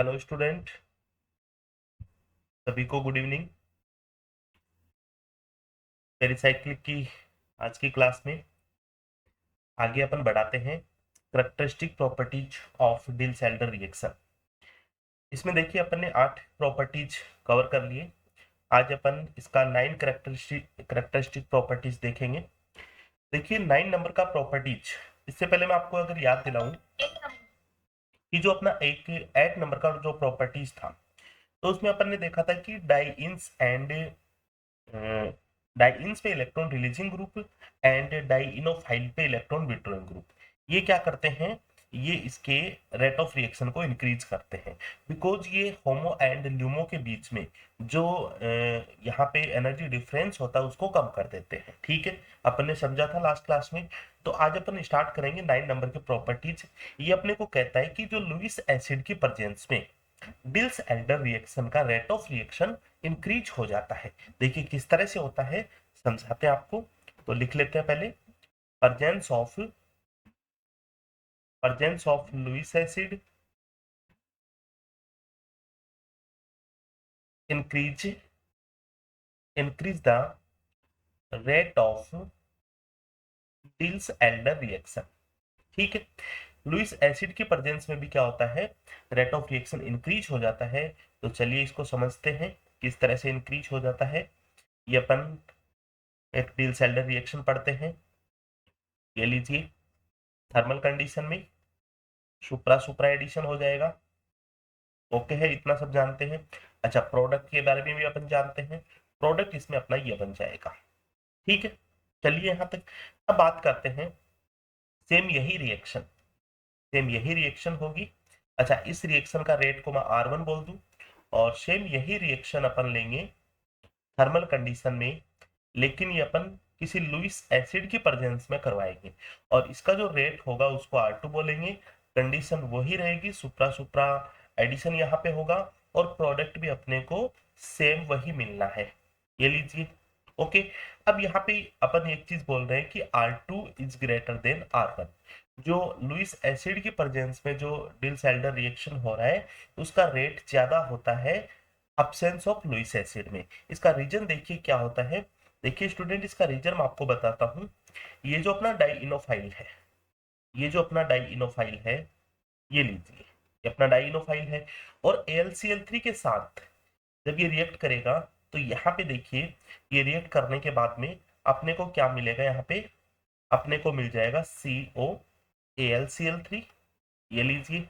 Hello student, सभी को good evening. Pericyclic की आज की क्लास में आगे अपन बढ़ाते हैं characteristic properties of Diels Alder reaction. इसमें देखिए अपन ने 8 प्रॉपर्टीज कवर कर लिए। आज अपन इसका 9 करेक्टरिस्टिक प्रॉपर्टीज देखेंगे। देखिए 9 नंबर का प्रॉपर्टीज, इससे पहले मैं आपको अगर याद दिलाऊं कि जो अपना एक 8 नंबर का जो प्रॉपर्टीज था, तो उसमें अपन ने देखा था कि डाइइन्स एंड डाइइन्स पे इलेक्ट्रॉन रिलीजिंग ग्रुप एंड डाइइनोफाइल पे इलेक्ट्रॉन विड्रॉइंग ग्रुप, ये क्या करते हैं, ये इसके रेट ऑफ रिएक्शन को इंक्रीज करते हैं। बिकॉज ये होमो एंड ल्यूमो के बीच में जो यहाँ पे एनर्जी डिफरेंस होता है उसको कम कर देते हैं। ठीक है, अपन ने समझा था लास्ट क्लास में। तो आज अपन स्टार्ट करेंगे 9 नंबर के प्रॉपर्टीज। ये अपने को कहता है कि जो लुईस एसिड की प्रेजेंस में डिल्स एल्डर रिएक्शन का रेट ऑफ रिएक्शन इंक्रीज हो जाता है। देखिए किस तरह से होता है, समझाते हैं आपको। तो लिख लेते हैं पहले, presence of Lewis acid increase the rate of Diels Alder reaction. ठीक है, लुईस एसिड की प्रेजेंस में भी क्या होता है, रेट ऑफ रिएक्शन इंक्रीज हो जाता है। तो चलिए इसको समझते हैं किस तरह से इंक्रीज हो जाता है। ये अपन एक डिल्स एल्डर रिएक्शन पढ़ते हैं। ये लीजिए, थर्मल कंडीशन में सुप्रा सुप्रा एडिशन हो जाएगा। ओके है, इतना सब जानते हैं। अच्छा, प्रोडक्ट के बारे में भी अपन जानते हैं। प्रोडक्ट इसमें अपना ये बन जाएगा। ठीक है, चलिए यहाँ तक। अब बात करते हैं, सेम यही रिएक्शन होगी। अच्छा, इस रिएक्शन का रेट को मैं R1 बोल दूं, और सेम यही रिएक्शन अपन लेंगे थर्मल कंडीशन में, लेकिन ये अपन किसी लुईस एसिड की प्रेजेंस में करवाएंगे, और इसका जो रेट होगा उसको R2 बोलेंगे। कंडीशन वही रहेगी, सुप्रा सुप्रा एडिशन यहाँ पे होगा, और प्रोडक्ट भी अपने को सेम वही मिलना है। ये लीजिए। ओके, अब यहाँ पे अपन एक चीज बोल रहे हैं कि R2 is greater than R1। जो लुईस एसिड की प्रेजेंस में जो डिल्स एल्डर रिएक्शन हो रहा है उसका रेट ज्यादा होता है अब्सेंस ऑफ लुईस एसिड में। इसका रीजन देखिए क्या होता है। देखिए स्टूडेंट, इसका रीजन मैं आपको बताता हूँ। ये जो अपना डाइइनोफाइल है, ये लीजिए, ये अपना डाइइनोफाइल है, और AlCl3 के साथ जब ये रिएक्ट करेगा तो यहाँ पे देखिए, ये रिएक्ट करने के बाद में अपने को क्या मिलेगा, यहाँ पे अपने को मिल जाएगा COAlCl3। ये लीजिए,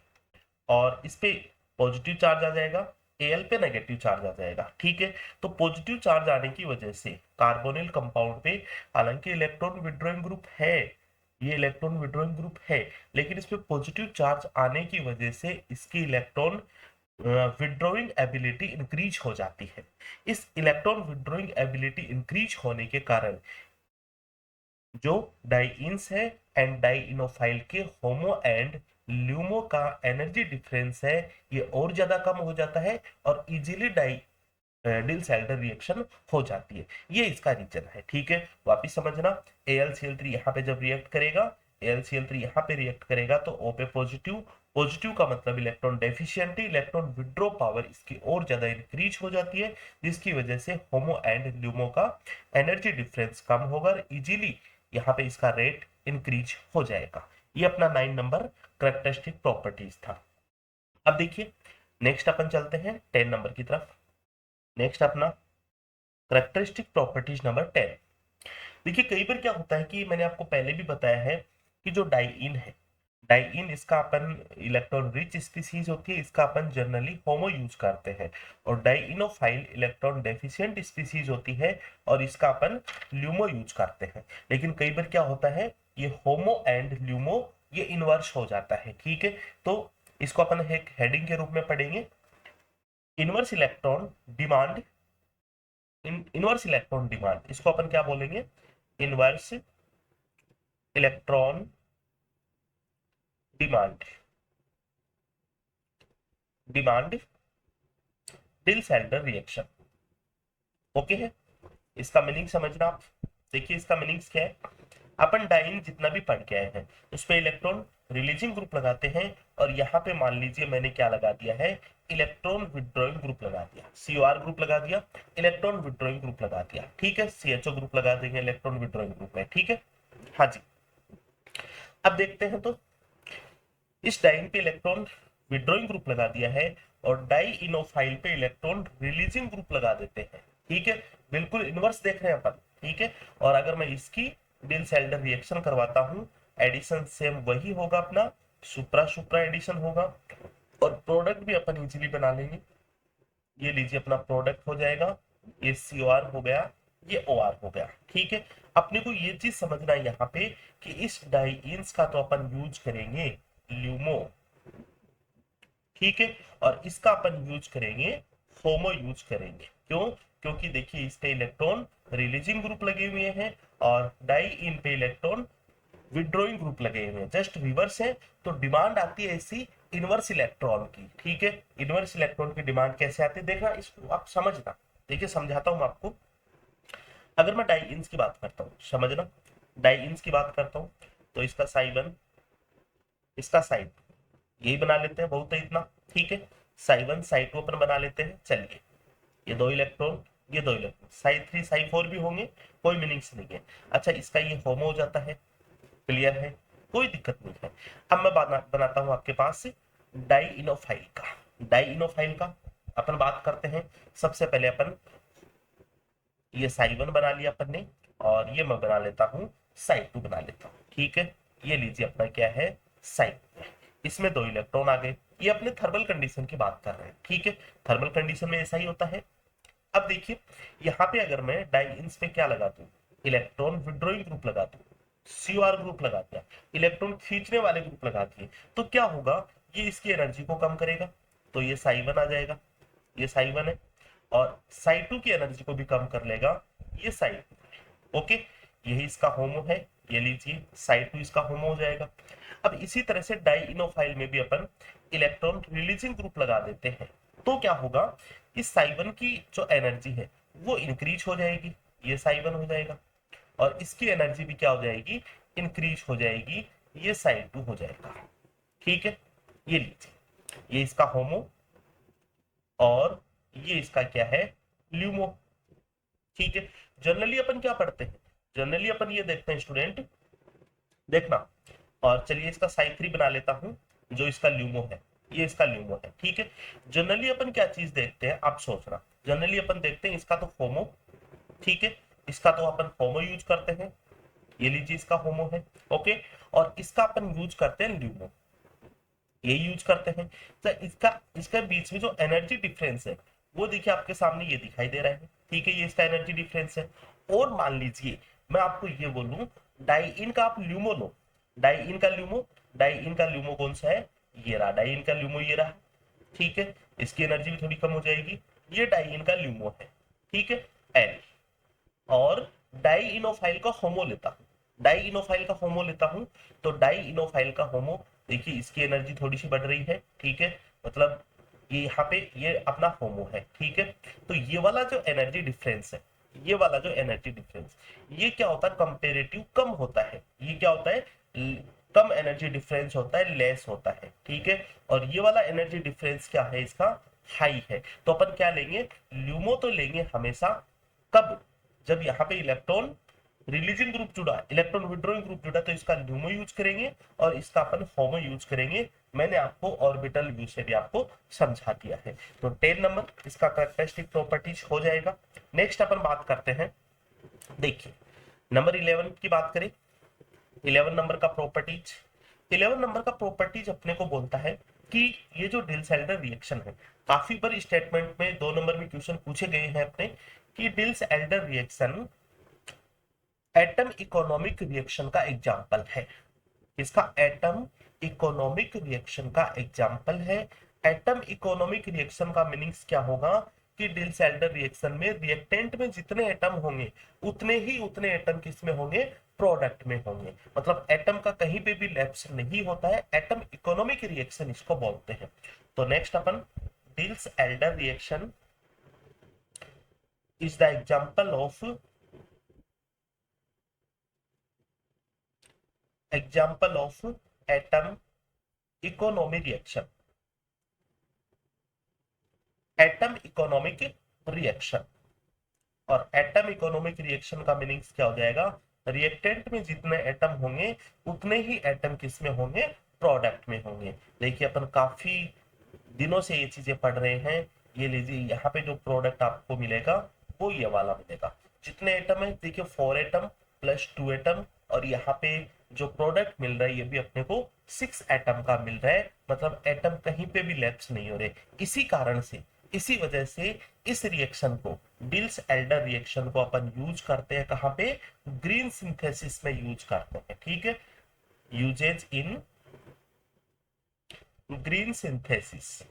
और इस पे पॉजिटिव चार्ज आ जाएगा, Al पे नेगेटिव चार्ज आ जाएगा। ठीक है, तो पॉजिटिव चार्ज आने की वजह से कार्बोनिल कंपाउंड पे, हालांकि इलेक्ट्रॉन विड्रॉइंग ग्रुप है, ये इलेक्ट्रॉन विड्रॉइंग ग्रुप है, लेकिन इस पे पॉजिटिव चार्ज आने की वजह से इसकी इलेक्ट्रॉन विड्रॉइंग एबिलिटी इंक्रीज हो जाती है। इस इलेक्ट्रॉन विड्रॉइंग एबिलिटी इंक्रीज होने के कारण जो डाइइन्स है एंड डाइइनोफाइल के होमो एंड ल्यूमो का एनर्जी डिफरेंस है, ये और ज्यादा कम हो जाता है, और इजीली डिल्स एल्डर रिएक्शन हो जाती है। ये इसका रीजन है। ठीक है, वापिस समझना। AlCl3 यहाँ पे जब रिएक्ट करेगा, AlCl3 यहाँ पे रिएक्ट करेगा तो O पे पॉजिटिव, पॉजिटिव का मतलब इलेक्ट्रॉन डेफिशिएंटी, इलेक्ट्रॉन विड्रॉ पावर इसकी और ज्यादा इंक्रीज हो जाती है, जिसकी वजह से होमो एंड ल्यूमो का एनर्जी डिफरेंस कम होगा, इजीली यहाँ पे इसका रेट इंक्रीज हो जाएगा। ये अपना 9 नंबर करेक्टरिस्टिक प्रॉपर्टीज था। अब देखिए नेक्स्ट अपन चलते हैं 10 नंबर की तरफ। नेक्स्ट अपना करेक्टरिस्टिक प्रॉपर्टीज नंबर 10। देखिए कई बार क्या होता है कि मैंने आपको पहले भी बताया है कि जो डाइइन है, डाइइन इसका अपन इलेक्ट्रॉन रिच स्पीसीज होती है, इसका अपन जनरली होमो यूज करते हैं, और डाइइनोफाइल इलेक्ट्रॉन डेफिशिएंट स्पीसीज होती है, और इसका अपन ल्यूमो यूज करते हैं। लेकिन कई बार क्या होता है, ये होमो एंड ल्यूमो ये इनवर्स हो जाता है। ठीक है, तो इसको अपन एक हेडिंग के रूप में पढ़ेंगे, inverse electron demand. Inverse electron demand इसको अपन क्या बोलेंगे, inverse electron demand, demand deals Alder reaction. Okay है, इसका मीनिंग समझना आप। देखिए इसका मीनिंग क्या है, अपन डाइन जितना भी पढ़ के आए हैं उस पे इलेक्ट्रॉन रिलीजिंग ग्रुप लगाते हैं और यहाँ पे मान लीजिए मैंने क्या लगा दिया है, इलेक्ट्रॉन विड्रॉइंग ग्रुप लगा दिया, COR ग्रुप लगा दिया, इलेक्ट्रॉन विड्रॉइंग ग्रुप लगा दिया, ठीक है। CHO ग्रुप लगा देंगे इलेक्ट्रॉन विड्रॉइंग ग्रुप में, ठीक है। हाँ जी, अब देखते हैं तो इस डाइन पे इलेक्ट्रॉन विड्रॉइंग ग्रुप लगा दिया है और डाई इनोफाइल पे इलेक्ट्रॉन रिलीजिंग ग्रुप लगा देते हैं, ठीक है। बिल्कुल इनवर्स देख रहे हैं अपन, ठीक है। और अगर मैं इसकी डिल्स एल्डर रिएक्शन करवाता हूं, एडिशन सेम वही होगा अपना, सुप्रा सुप्रा एडिशन होगा और प्रोडक्ट भी अपन इजीली बना लेंगे। ये लीजिए अपना प्रोडक्ट हो जाएगा, ये COR हो गया, ये OR हो गया, ठीक है। अपने को ये चीज समझना है यहाँ पे कि इस डाइइन्स का तो अपन यूज करेंगे ल्यूमो, ठीक है, और इसका अपन यूज करेंगे होमो यूज करेंगे। क्यों? क्योंकि देखिए इस पे इलेक्ट्रॉन रिलीजिंग ग्रुप लगे हुए हैं और डाई इन पे इलेक्ट्रॉन विड्रॉइंग ग्रुप लगे हुए हैं, जस्ट रिवर्स है। तो डिमांड आती है ऐसी इनवर्स इलेक्ट्रॉन की, ठीक है। इनवर्स इलेक्ट्रॉन की डिमांड कैसे आती है देखना, इसको आप समझना। देखिए समझाता हूं आपको। अगर मैं डाई की बात करता हूँ, समझना, डाई की बात करता हूँ तो इसका साई 1, इसका साई 2 यही बना लेते हैं, बहुत है इतना, ठीक है। साई 1 साई 2 अपन बना लेते हैं। चलिए ये 2 इलेक्ट्रॉन, ये 2 इलेक्ट्रॉन, साई 3 साई 4 भी होंगे, कोई मीनिंग्स नहीं है। अच्छा इसका ये होमो हो जाता है, क्लियर है, कोई दिक्कत नहीं है। अब मैं बनाता हूं आपके पास डाई इनोफाइल का। डाई इनोफाइल का अपन बात करते हैं। सबसे पहले अपन ये साई 1 बना लिया अपन ने और ये मैं बना लेता हूं साई 2 बना लेता हूं, ठीक है। ये लीजिए अपना क्या है, साई, इसमें 2 इलेक्ट्रॉन आ गए। ये अपने थर्मल कंडीशन की बात कर रहे हैं, ठीक है। थर्मल कंडीशन में ऐसा ही होता है। अब देखिए यहाँ पे अगर मैं डाइइन्स पे क्या लगा दूं, इलेक्ट्रॉन विड्रॉइंग ग्रुप लगा दूं, COR ग्रुप लगा दिया, इलेक्ट्रॉन खींचने वाले ग्रुप लगा दिए, तो क्या होगा, ये इसकी एनर्जी को कम करेगा। तो ये साई 1 आ जाएगा, ये साई 1 है, और साई 2 की एनर्जी को भी कम कर लेगा, ये साई 2, ओके। यही इसका होमो है, ये लीजिए साई 2 इसका होमो हो जाएगा। अब इसी तरह से डाई इनोफाइल में भी अपन इलेक्ट्रॉन रिलीजिंग ग्रुप लगा देते हैं, तो क्या होगा, इस साई 1 की जो एनर्जी है वो इंक्रीज हो जाएगी, ये साई 1 हो जाएगा, और इसकी एनर्जी भी क्या हो जाएगी, इंक्रीज हो जाएगी, ये साई 2 हो जाएगा, ठीक है। ये लीजिए ये इसका होमो और ये इसका क्या है, ल्यूमो, ठीक है। जनरली अपन क्या पढ़ते हैं, जनरली अपन ये देखते हैं स्टूडेंट, देखना। और चलिए इसका साई 3 बना लेता हूं, जो इसका ल्यूमो है, ये इसका ल्यूमो है, ठीक है। जनरली अपन क्या चीज देखते हैं, आप सोचना, जनरली अपन देखते हैं इसका तो होमो, ठीक है, इसका तो अपन होमो यूज करते हैं, ये लीजिए इसका होमो है, ओके। और इसका अपन यूज करते हैं ल्यूमो, ये यूज करते हैं। तो इसका इसका बीच में जो एनर्जी डिफरेंस है वो देखिए आपके सामने ये दिखाई दे रहा है, ठीक है, ये इसका एनर्जी डिफरेंस है। और मान लीजिए मैं आपको ये बोलूं, डाई का आप ल्यूमो लो, डाई का ल्यूमो कौन सा है, ये रहा डाई का ल्यूमो, ये रहा, ठीक है। इसकी एनर्जी भी थोड़ी कम हो जाएगी, ये डाई का ल्यूमो है, ठीक है, एल। और डाई इनोफाइल का होमो लेता हूं, डाई इनोफाइल का होमो लेता हूं, तो डाई इनोफाइल का होमो देखिए इसकी एनर्जी थोड़ी सी बढ़ रही है, ठीक है, मतलब ये यहाँ पे ये अपना होमो है, ठीक है। तो ये वाला जो एनर्जी डिफरेंस है, ये वाला जो एनर्जी डिफरेंस, ये क्या होता है, कंपेरेटिव कम होता है, ये क्या होता है, कम एनर्जी डिफरेंस होता है, लेस होता है, ठीक है। और ये वाला एनर्जी डिफरेंस क्या है, इसका हाई है। तो अपन क्या लेंगे, ल्यूमो तो लेंगे हमेशा, कब, जब यहाँ पे इलेक्ट्रॉन रिलीजिंग ग्रुप जुड़ा, इलेक्ट्रॉन विड्रॉइंग ग्रुप जुड़ा, तो इसका ल्यूमो यूज करेंगे और इसका अपन होमो यूज करेंगे। मैंने आपको ऑर्बिटल व्यू से भी आपको समझा दिया है। तो 10 नंबर इसका कैरेक्टरिस्टिक प्रॉपर्टीज हो जाएगा। नेक्स्ट अपन बात करते हैं, देखिए नंबर 11 की बात करें, 11 नंबर का प्रॉपर्टीज, 11 नंबर का प्रॉपर्टीज अपने को बोलता है कि ये जो डिल्स एल्डर रिएक्शन है, काफी बार स्टेटमेंट में 2 नंबर में क्वेश्चन पूछे गए हैं अपने, कि Diels Alder reaction atom economic reaction का एग्जाम्पल है। इसका एटम इकोनॉमिक रिएक्शन का एग्जाम्पल है। एटम इकोनॉमिक रिएक्शन का मीनिंग्स क्या होगा, कि डिल्स एल्डर रिएक्शन में रिएक्टेंट में जितने एटम होंगे उतने एटम किस में होंगे, प्रोडक्ट में होंगे। मतलब एटम का कहीं पे भी लैप्स नहीं होता है, एटम इकोनॉमिक रिएक्शन इसको बोलते हैं। तो next upon, deals Alder reaction is the example of atom economy reaction, atom economic reaction. और एटम इकोनॉमिक रिएक्शन का मीनिंग्स क्या हो जाएगा, रिएक्टेंट में जितने एटम होंगे उतने ही एटम किस में होंगे, प्रोडक्ट में होंगे। देखिए अपन काफी दिनों से ये चीजें पढ़ रहे हैं। ये लीजिए यहाँ पे जो प्रोडक्ट आपको मिलेगा वो ये वाला मिलेगा। जितने एटम है देखिए 4 एटम प्लस 2 एटम, और यहाँ पे जो प्रोडक्ट मिल रहा है ये भी अपने को 6 एटम का मिल रहा है, मतलब एटम कहीं पे भी लैप्स नहीं हो रहे। इसी कारण से, इसी वजह से इस रिएक्शन को, डिल्स एल्डर रिएक्शन को अपन यूज करते हैं कहाँ पे, ग्रीन सिंथेसिस में यूज करते हैं। ठीक है, यूजेज इन ग्रीन सिंथेसिस।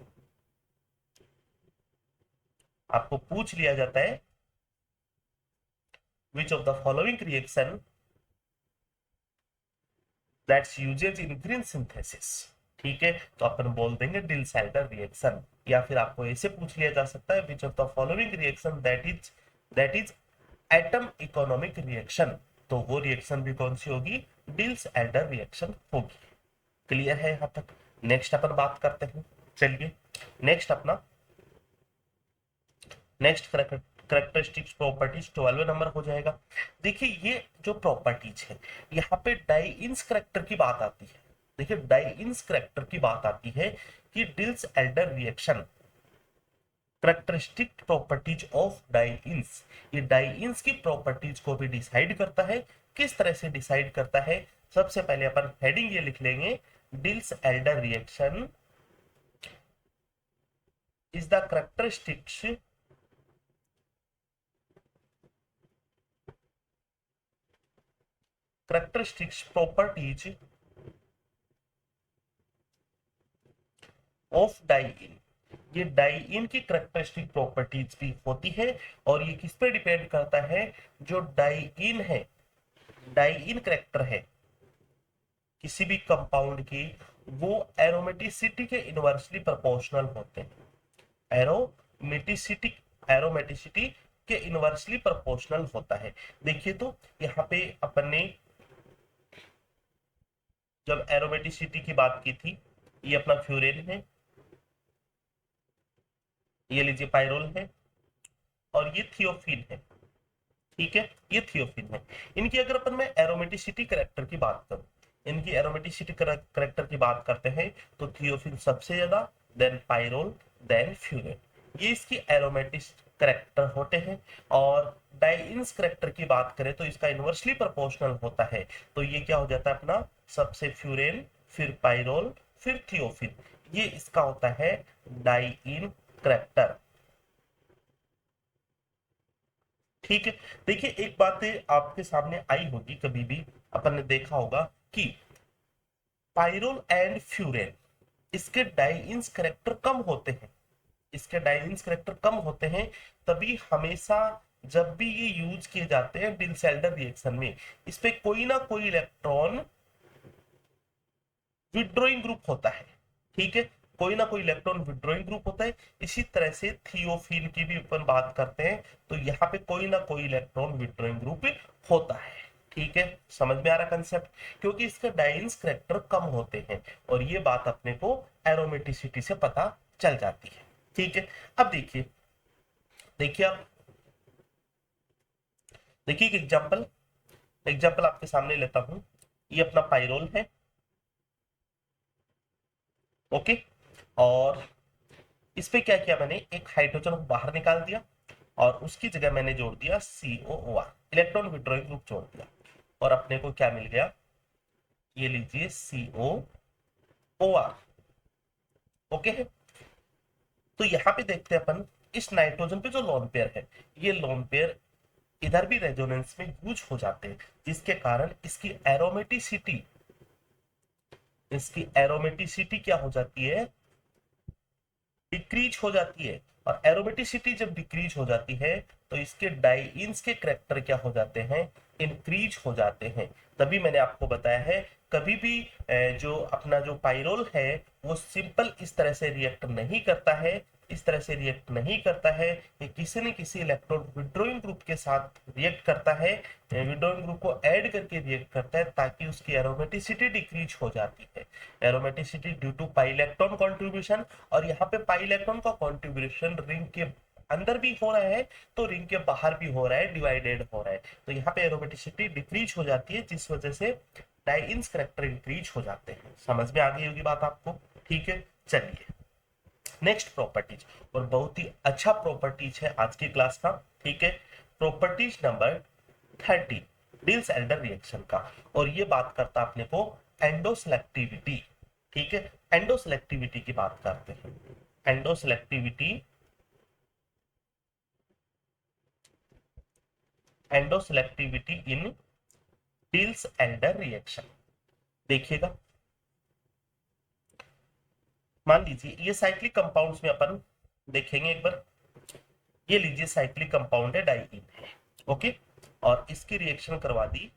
आपको पूछ लिया जाता है which of the following reaction that's uses in green synthesis. ठीक है, तो अपन बोल देंगे डिल्स एल्डर रिएक्शन। या फिर आपको ऐसे पूछ लिया जा सकता है which of the following reaction that is atom economic reaction, तो वो रिएक्शन भी कौन सी होगी, डिल्स एल्डर रिएक्शन होगी। क्लियर है यहां तक। नेक्स्ट अपन बात करते हैं। चलिए नेक्स्ट अपना, नेक्स्ट करेक्टरिस्टिक्स प्रॉपर्टीज 12 नंबर हो जाएगा। देखिए ये जो प्रॉपर्टीज है यहाँ पे डाइइन्स करेक्टर की बात आती है। देखिए डाइइन्स करेक्टर की बात आती है कि Diels Alder reaction, characteristic properties of dienes, ये डाइइन्स की प्रॉपर्टीज को भी डिसाइड करता है। किस तरह से डिसाइड करता है, सबसे पहले अपन हेडिंग ये लिख लेंगे, deals Alder reaction is the characteristics properties of diene. ये डाइइन की करेक्टरिस्टिक प्रॉपर्टीज भी होती है, और ये किस पे डिपेंड करता है, जो डाइइन है, डाइइन करेक्टर है किसी भी कंपाउंड की, वो एरोमेटिसिटी के इनवर्सली प्रोपोर्शनल होते हैं। एरोमेटिसिटी, एरोमेटिसिटी के इनवर्सली प्रोपोर्शनल होता है। देखिए तो यहाँ पे अपन ने जब एरोमेटिसिटी की बात की थी, ये अपना फ्यूरेन है, ये लीजिए पायरोल है, और ये थियोफिन है। ठीक है, ये थियोफिन है। इनकी अगर अपन में एरोमेटिसिटी करेक्टर की बात करूं, इनकी एरोमेटिसिटी करेक्टर की बात करते हैं तो थियोफिन सबसे ज्यादा, देन पायरोल, देन फ्यूरेन, ये इसकी एरोमेटिक करेक्टर होते हैं। और डाइइन्स करेक्टर की बात करें तो इसका इनवर्सली प्रोपोर्शनल होता है, तो ये क्या हो जाता है अपना, सबसे फ्यूरेन, फिर पायरोल, फिर थियोफिन, ये इसका होता है डाइइन करेक्टर। ठीक है, देखिए एक बात आपके सामने आई होगी, कभी भी अपन ने देखा होगा कि पायरोल एंड फ्यूरेन, इसके डाइइन्स करेक्टर कम होते हैं, इसके डाइइन्स करेक्टर कम होते हैं, तभी हमेशा जब भी ये यूज किए जाते हैं डिल्स-एल्डर रिएक्शन में, इस पे कोई ना कोई इलेक्ट्रॉन विड्रॉइंग ग्रुप होता है। ठीक है, कोई ना कोई इलेक्ट्रॉन विड्रॉइंग ग्रुप होता है। इसी तरह से थियोफिन की भी अपन बात करते हैं तो यहाँ पे कोई ना कोई इलेक्ट्रॉन विड्रॉइंग ग्रुप होता है। ठीक है, समझ में आ रहा कंसेप्ट, क्योंकि इसके डाइइन्स करेक्टर कम होते हैं, और ये बात अपने को एरोमेटिसिटी से पता चल जाती है। ठीक है, अब देखिए, देखिए आप देखिए एक एग्जांपल, एग्जांपल आपके सामने लेता हूं। ये अपना पायरोल है, ओके, और इस पे क्या किया मैंने, एक हाइड्रोजन को बाहर निकाल दिया और उसकी जगह मैंने जोड़ दिया COOR, इलेक्ट्रॉन विड्रॉइंग ग्रुप जोड़ दिया, और अपने को क्या मिल गया, ये लीजिए COOR। ओके है, तो यहाँ पे देखते हैं अपन, इस नाइट्रोजन पे जो लोन पेयर है, ये लोन पेयर इधर भी रेजोनेंस में यूज हो जाते हैं, जिसके कारण इसकी एरोमेटिसिटी, इसकी एरोमेटिसिटी क्या हो जाती है, डिक्रीज हो जाती है। और एरोमेटिसिटी जब डिक्रीज हो जाती है तो इसके डाइइन्स के करेक्टर क्या हो जाते हैं, इंक्रीज हो जाते हैं। तभी मैंने आपको बताया है कभी भी जो अपना जो पाइरोल है वो सिंपल इस तरह से रिएक्ट नहीं करता है, इस तरह से रिएक्ट नहीं करता है। ये किसी न किसी इलेक्ट्रॉन विड्रॉइंग ग्रुप के साथ रिएक्ट करता है, विड्रॉइंग ग्रुप को ऐड करके रिएक्ट करता है ताकि उसकी एरोमेटिसिटी डिक्रीज हो जाती है। Aromaticity due to pi electron contribution, और यहाँ पे पाई इलेक्ट्रॉन का कॉन्ट्रीब्यूशन रिंग के अंदर भी हो रहा है तो रिंग के बाहर भी हो रहा है, डिवाइडेड हो रहा है, तो यहाँ पे एरोमेटिसिटी डिक्रीज हो जाती है जिस वजह से डाइन्स करैक्टर इंक्रीज हो जाते हैं। समझ में आ गई होगी बात आपको, ठीक है। चलिए नेक्स्ट प्रॉपर्टीज, और बहुत ही अच्छा प्रॉपर्टीज है आज की क्लास का, ठीक है। Properties number 30 deals Alder reaction का, और ये बात करता अपने को एंडोसेलेक्टिविटी, ठीक है। एंडोसेलेक्टिविटी की बात करते हैं। एंडोसेलेक्टिविटी, एंडोसेलेक्टिविटी इन डिल्स एल्डर रिएक्शन। देखिएगा, मान लीजिए ये साइक्लिक कंपाउंड्स में अपन देखेंगे एक बार। ये लीजिए साइक्लिक कंपाउंड है, डाइईन है, ओके, और इसकी रिएक्शन करवा दी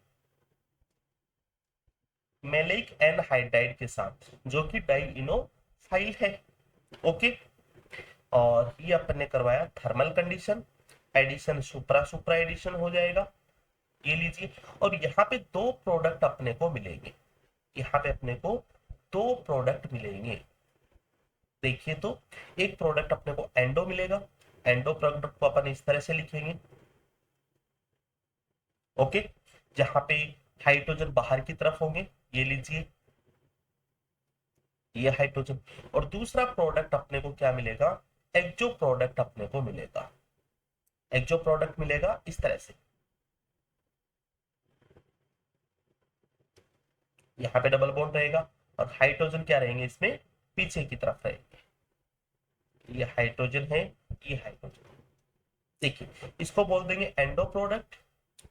मेलेइक एनहाइड्राइड के साथ जो कि डाइइनोफाइल है, ओके। और ये अपन ने करवाया थर्मल कंडीशन, एडिशन सुप्रा सुप्रा एडिशन हो जाएगा, ये लीजिए। और यहाँ पे दो प्रोडक्ट अपने को मिलेंगे, यहाँ पे अपने को दो प्रोडक्ट मिलेंगे। देखिए तो एक प्रोडक्ट अपने को एंडो मिलेगा, एंडो प्रोडक्ट को अपन इस तरह से लिखेंगे, ओके, जहां पे हाइड्रोजन बाहर की तरफ होंगे, ये लीजिए ये हाइड्रोजन। और दूसरा प्रोडक्ट अपने को क्या मिलेगा, एक्जो प्रोडक्ट अपने को मिलेगा, एक्जो प्रोडक्ट मिलेगा इस तरह से। यहाँ पे डबल बॉन्ड रहेगा और हाइड्रोजन क्या रहेंगे इसमें, पीछे की तरफ रहेंगे। ये हाइड्रोजन है, ये हाइड्रोजन। देखिए इसको बोल देंगे एंडो प्रोडक्ट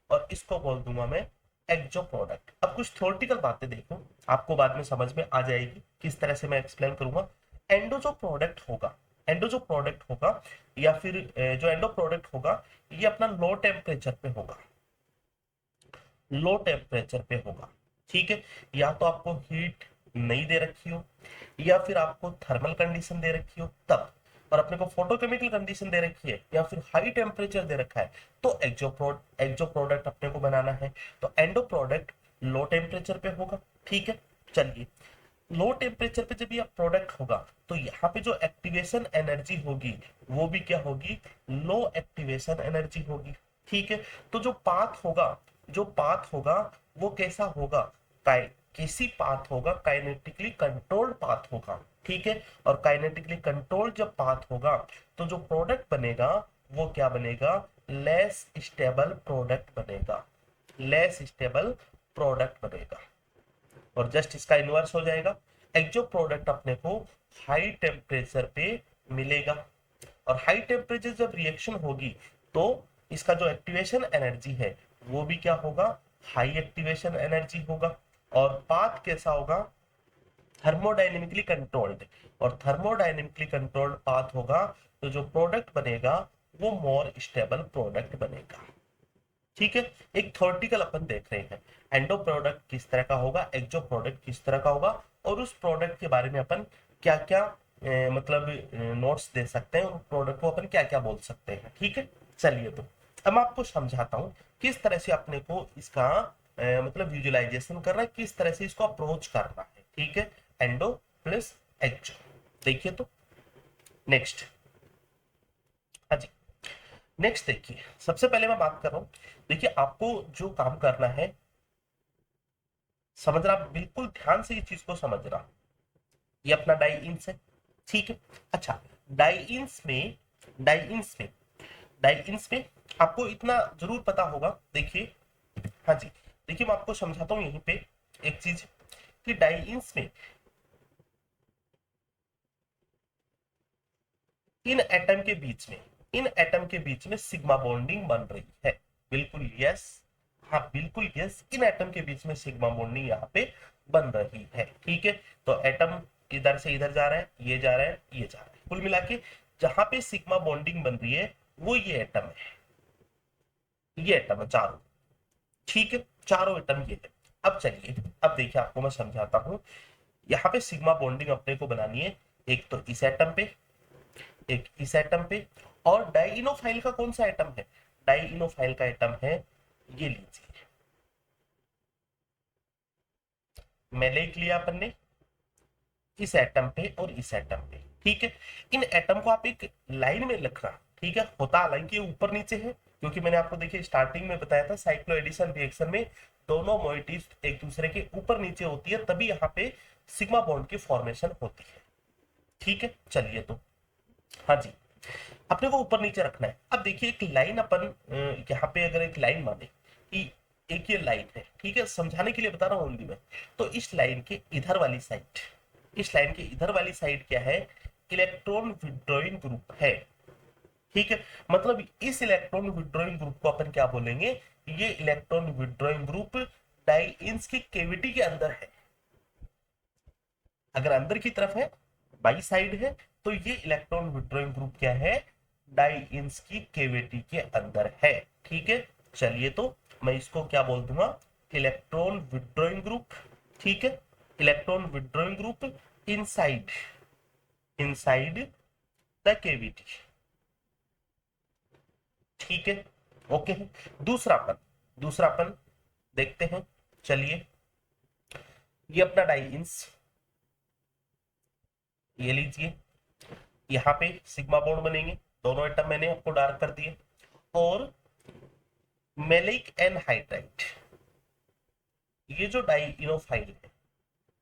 और इसको बोल दूंगा मैं एक्जो प्रोडक्ट। अब कुछ थ्योरेटिकल बातें देखो, आपको बाद में समझ में आ जाएगी किस तरह से मैं एक्सप्लेन करूंगा। एंडो जो प्रोडक्ट होगा, एंडो जो प्रोडक्ट होगा या फिर जो एंडो प्रोडक्ट होगा, ये अपना लो टेम्परेचर पे होगा, लो टेम्परेचर पे होगा, ठीक है। या तो आपको हीट नहीं दे रखी हो या फिर आपको थर्मल कंडीशन दे रखी हो तब, और अपने को फोटोकेमिकल कंडीशन दे रखी है या फिर हाई टेम्परेचर दे रखा है तो एक्जो प्रोडक्ट अपने को बनाना है। तो एंडो प्रोडक्ट लो टेम्परेचर पे होगा, ठीक है। चलिए लो टेम्परेचर पे जब ये प्रोडक्ट होगा तो यहाँ पे जो एक्टिवेशन एनर्जी होगी वो भी क्या होगी, लो एक्टिवेशन एनर्जी होगी, ठीक है। तो जो पाथ होगा, जो पाथ होगा वो कैसा होगा, किसी पाथ होगा, काइनेटिकली कंट्रोल्ड पाथ होगा, ठीक है। और काइनेटिकली कंट्रोल्ड जब पाथ होगा तो जो प्रोडक्ट बनेगा वो क्या बनेगा, लेस स्टेबल प्रोडक्ट बनेगा, लेस स्टेबल प्रोडक्ट बनेगा। और जस्ट इसका इनवर्स हो जाएगा, एक्जो प्रोडक्ट अपने को हाई टेम्परेचर पे मिलेगा। और हाई टेम्परेचर जब रिएक्शन होगी तो इसका जो एक्टिवेशन एनर्जी है वो भी क्या होगा, हाई एक्टिवेशन एनर्जी होगा। और पाथ कैसा होगा, थर्मोडाइनेमिकली कंट्रोल्ड। और थर्मोडाइनेमिकली कंट्रोल्ड पाथ होगा तो जो प्रोडक्ट बनेगा वो मोर स्टेबल प्रोडक्ट बनेगा, ठीक है। एक थ्योरेटिकल अपन देख रहे हैं, एंडो प्रोडक्ट किस तरह का होगा, एक्जो प्रोडक्ट किस तरह का होगा, और उस प्रोडक्ट के बारे में अपन क्या क्या मतलब नोट्स दे सकते हैं, उस प्रोडक्ट को अपन क्या क्या बोल सकते हैं, ठीक है। चलिए तो अब मैं आपको समझाता हूँ किस तरह से अपने को इसका मतलब विजुअलाइजेशन करना है, किस तरह से इसको अप्रोच करना है, ठीक है। एंडो प्लस एक्जो, देखिए तो नेक्स्ट, हाँ जी नेक्स्ट देखिए, सबसे पहले मैं बात कर रहा हूं, देखिए आपको जो काम करना है समझना, बिल्कुल ध्यान से इस चीज को समझना। ये अपना डाइइंस है, ठीक है। अच्छा डाइइंस में, डाइइंस में, डाइइंस में आपको इतना जरूर पता होगा, देखिए, हाँ जी देखिए मैं आपको समझाता हूँ यहीं पे एक चीज कि डाइइंस में इन एटम के बीच में, इन एटम के बीच में सिग्मा बॉन्डिंग बन रही है, बिल्कुल यस, हाँ बिल्कुल यस, इन एटम के बीच में सिग्मा बॉन्डिंग यहाँ पे बन रही है, ठीक है। तो एटम इधर से इधर जा रहा है, ये जा रहा है, ये जा रहा है, कुल मिला के जहां पे सिग्मा बॉन्डिंग बन रही है वो ये एटम है, ये एटम है चारों, ठीक है, चारों एटम ये है। अब चलिए, अब देखिए आपको मैं समझाता हूँ। यहाँ पे सिग्मा बॉन्डिंग अपने को बनानी है, एक तो इस एटम पे, एक इस एटम पे, और डाइइनोफाइल का कौन सा एटम है? डाइइनोफाइल का एटम है, ये लीजिए, मैलेक लिया अपन ने इस एटम पे और इस एटम पे। ठीक है, इन एटम को आप एक लाइन में लिखना। ठीक है, होता हालांकि ये ऊपर नीचे है, क्योंकि मैंने आपको देखिए स्टार्टिंग में बताया था साइक्लो एडिशन रिएक्शन में दोनों मोइटीज एक दूसरे के ऊपर नीचे होती है, तभी यहाँ पे सिग्मा बॉन्ड की फॉर्मेशन होती है। ठीक है, चलिए तो, हाँ जी, अपने को ऊपर नीचे रखना है। अब देखिए एक लाइन अपन यहाँ पे अगर एक लाइन माने कि एक ये लाइन है, ठीक है, समझाने के लिए बता रहा हूँ ओनली मैं। तो इस लाइन के इधर वाली साइड, इस लाइन के इधर वाली साइड क्या है? इलेक्ट्रॉन विड्रॉइंग ग्रुप है। ठीक है, मतलब इस इलेक्ट्रॉन विड्रॉइंग ग्रुप को अपन क्या बोलेंगे? ये इलेक्ट्रॉन विड्रॉइंग ग्रुप डाइइन्स की केविटी के अंदर है। अगर अंदर की तरफ है, बाई साइड है, तो ये इलेक्ट्रॉन विड्रॉइंग ग्रुप क्या है? डाइइन्स की केविटी के अंदर है। ठीक है, चलिए तो मैं इसको क्या बोल दूंगा? Electron withdrawing group. ठीक है, electron withdrawing group inside, inside the cavity. ठीक है, ओके है। दूसरापन, दूसरापन देखते हैं, चलिए, ये अपना डाइइन्स, ये लीजिए, यहाँ पे सिग्मा बॉन्ड बनेंगे, दोनों एटम मैंने आपको डार्क कर दिए, और मेलिक एनहाइड्राइड, ये जो डाइइनोफाइल है,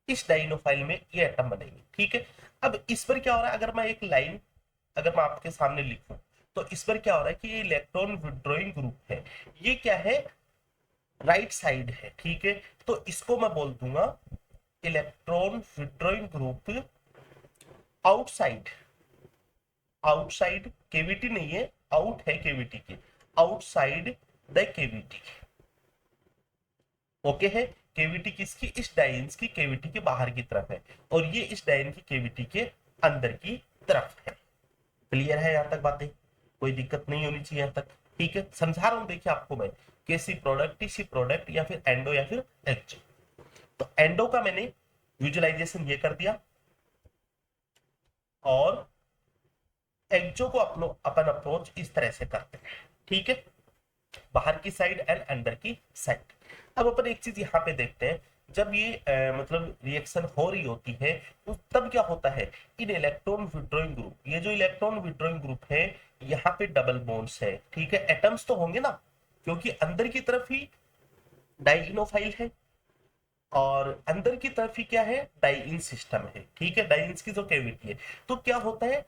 इस डाइइनोफाइल में ये एटम बनेंगे। ठीक है, अब इस पर क्या हो रहा है? अगर मैं एक लाइन, अगर मैं आपके सामने लिखूं, तो इस पर क्या हो रहा है कि ये इलेक्ट्रॉन विड्रॉइंग ग्रुप है, ये क्या है? राइट साइड है। ठीक है, तो इसको मैं बोल दूंगा electron withdrawing group outside, outside cavity नहीं है, आउट है केविटी के, आउटसाइड द केविटी। ओके है, केविटी किसकी? इस डाइन्स की केविटी के बाहर की तरफ है, और ये इस डाइन की केविटी के अंदर की तरफ है। क्लियर है यहाँ तक बातें? कोई दिक्कत नहीं होनी चाहिए यहाँ तक। ठीक है, समझा रहा हूँ, देखिए आपको मैं, केसी प्रोडक्ट, टीसी प्रोडक्ट, या फिर एंडो, या फिर एच। तो एंडो का मैंने विजुअलाइजेशन ये कर दिया, और एक्जो को अपन अप्रोच इस तरह से करते हैं। ठीक है, बाहर की साइड एंड अंदर की साइड। अब अपन एक चीज यहाँ पे देखते हैं, जब ये मतलब रिएक्शन हो रही होती है, तब क्या होता है? इन इलेक्ट्रॉन विड्रॉइंग ग्रुप, ये जो इलेक्ट्रॉन विड्रॉइंग ग्रुप है, यहाँ पे डबल बॉन्ड्स है। ठीक है, एटम्स तो होंगे ना, क्योंकि अंदर की तरफ ही डाइइनोफाइल है, और अंदर की तरफ ही क्या है? डाइइन सिस्टम है। ठीक है, डाइन्स की जो केविटी है, तो क्या होता है?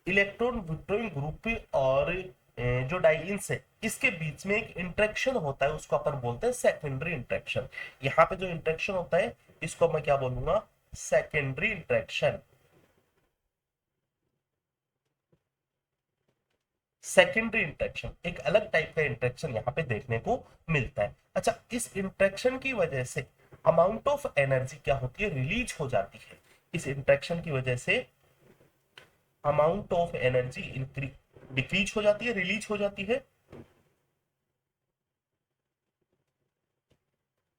इलेक्ट्रॉन विड्रॉइंग ग्रुप और जो डाइन्स है, इसके बीच में एक इंटरेक्शन होता है, उसको अपन बोलते हैं सेकेंडरी इंटरेक्शन। यहाँ पे जो इंटरेक्शन होता है, इसको मैं क्या बोलूंगा? Secondary interaction. सेकेंडरी इंटरेक्शन एक अलग टाइप का इंटरेक्शन यहाँ पे देखने को मिलता है। अच्छा, इस इंटरेक्शन की वजह से अमाउंट ऑफ एनर्जी क्या होती है? रिलीज हो जाती है। इस इंटरेक्शन की वजह से अमाउंट ऑफ एनर्जी डिक्रीज हो जाती है, रिलीज हो जाती है,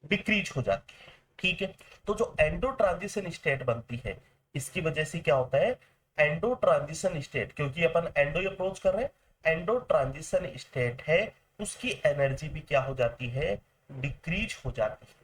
डिक्रीज हो जाती है। ठीक है, तो जो एंडो ट्रांजिशन स्टेट बनती है, इसकी वजह से क्या होता है? एंडो ट्रांजिशन स्टेट, क्योंकि अपन एंडो अप्रोच कर रहे हैं, एंडो ट्रांजिशन स्टेट है, उसकी एनर्जी भी क्या हो जाती है? डिक्रीज हो जाती है।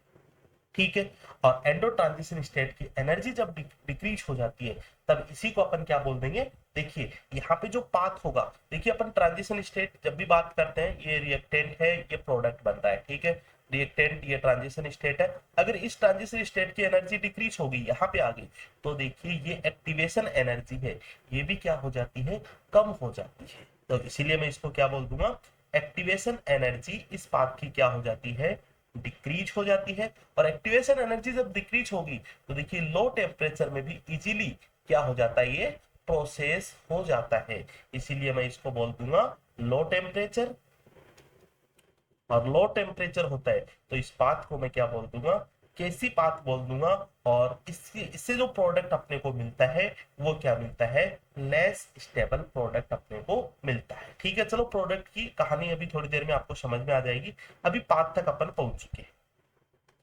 ठीक है, और एंडो ट्रांजिशन स्टेट की एनर्जी जब डिक्रीज हो जाती है, तब इसी को अपन क्या बोल देंगे? देखिए यहाँ पे जो पाथ होगा, देखिए अपन ट्रांजिशन स्टेट जब भी बात करते हैं, ये रिएक्टेंट है, ये प्रोडक्ट बन रहा है। ठीक है, रिएक्टेंट, ये ट्रांजिशन स्टेट है। अगर इस ट्रांजिशन स्टेट की एनर्जी डिक्रीज होगी, यहाँ पे आ गई, तो देखिए ये एक्टिवेशन एनर्जी है, ये भी क्या हो जाती है? कम हो जाती है। तो इसीलिए मैं इसको क्या बोल दूंगा? एक्टिवेशन एनर्जी इस पाथ की क्या हो जाती है? डिक्रीज हो जाती है। और एक्टिवेशन एनर्जी जब डिक्रीज होगी, तो देखिए लो टेम्परेचर में भी इजीली क्या हो जाता है? ये प्रोसेस हो जाता है। इसीलिए मैं इसको बोल दूंगा लो टेम्परेचर, और लो टेम्परेचर होता है, तो इस बात को मैं क्या बोल दूंगा? केसी पाथ बोल दूंगा, और इससे जो प्रोडक्ट अपने को मिलता है वो क्या मिलता है, लेस स्टेबल प्रोडक्ट अपने को मिलता है। ठीक है, चलो प्रोडक्ट की कहानी अभी थोड़ी देर में आपको समझ में आ जाएगी। अभी पाथ तक अपन पहुंच चुके हैं।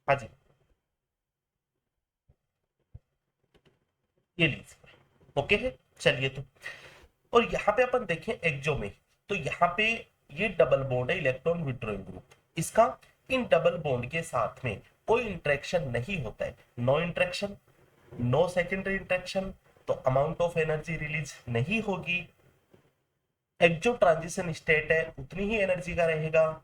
हाँ जी, ये लीजिए, ओके है। चलिए तो, और यहाँ पे अपन देखें एक्सो में, तो यहाँ पे ये डबल बॉन्ड है, इलेक्ट्रॉन विड्रॉइंग ग्रुप। इसका इन डबल बॉन्ड के साथ में कोई इंटरेक्शन नहीं होता है, no interaction, no secondary interaction, तो अमाउंट ऑफ एनर्जी रिलीज नहीं होगी। एक्सो ट्रांजिशन स्टेट है, उतनी ही एनर्जी का रहेगा,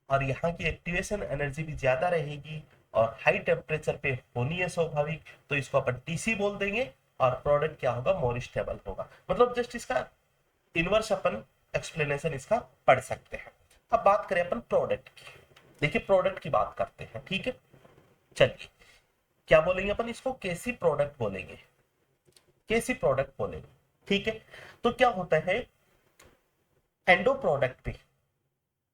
और यहाँ की एक्टिवेशन एनर्जी भी ज्यादा रहेगी, और हाई टेम्परेचर पे होनी है स्वाभाविक, तो इसको अपन टीसी बोल देंगे, और प्रोडक्ट क्या होगा, मोर स्टेबल होगा। मतलब जस्ट इसका इनवर्स अपन एक्सप्लेनेशन इसका पढ़ सकते हैं। अब बात करें अपन प्रोडक्ट की, देखिए प्रोडक्ट की बात करते हैं, ठीक है। चलिए, क्या बोलेंगे अपन इसको, केसी प्रोडक्ट बोलेंगे, केसी प्रोडक्ट बोलेंगे, ठीक है। तो क्या होता है, एंडो प्रोडक्ट पे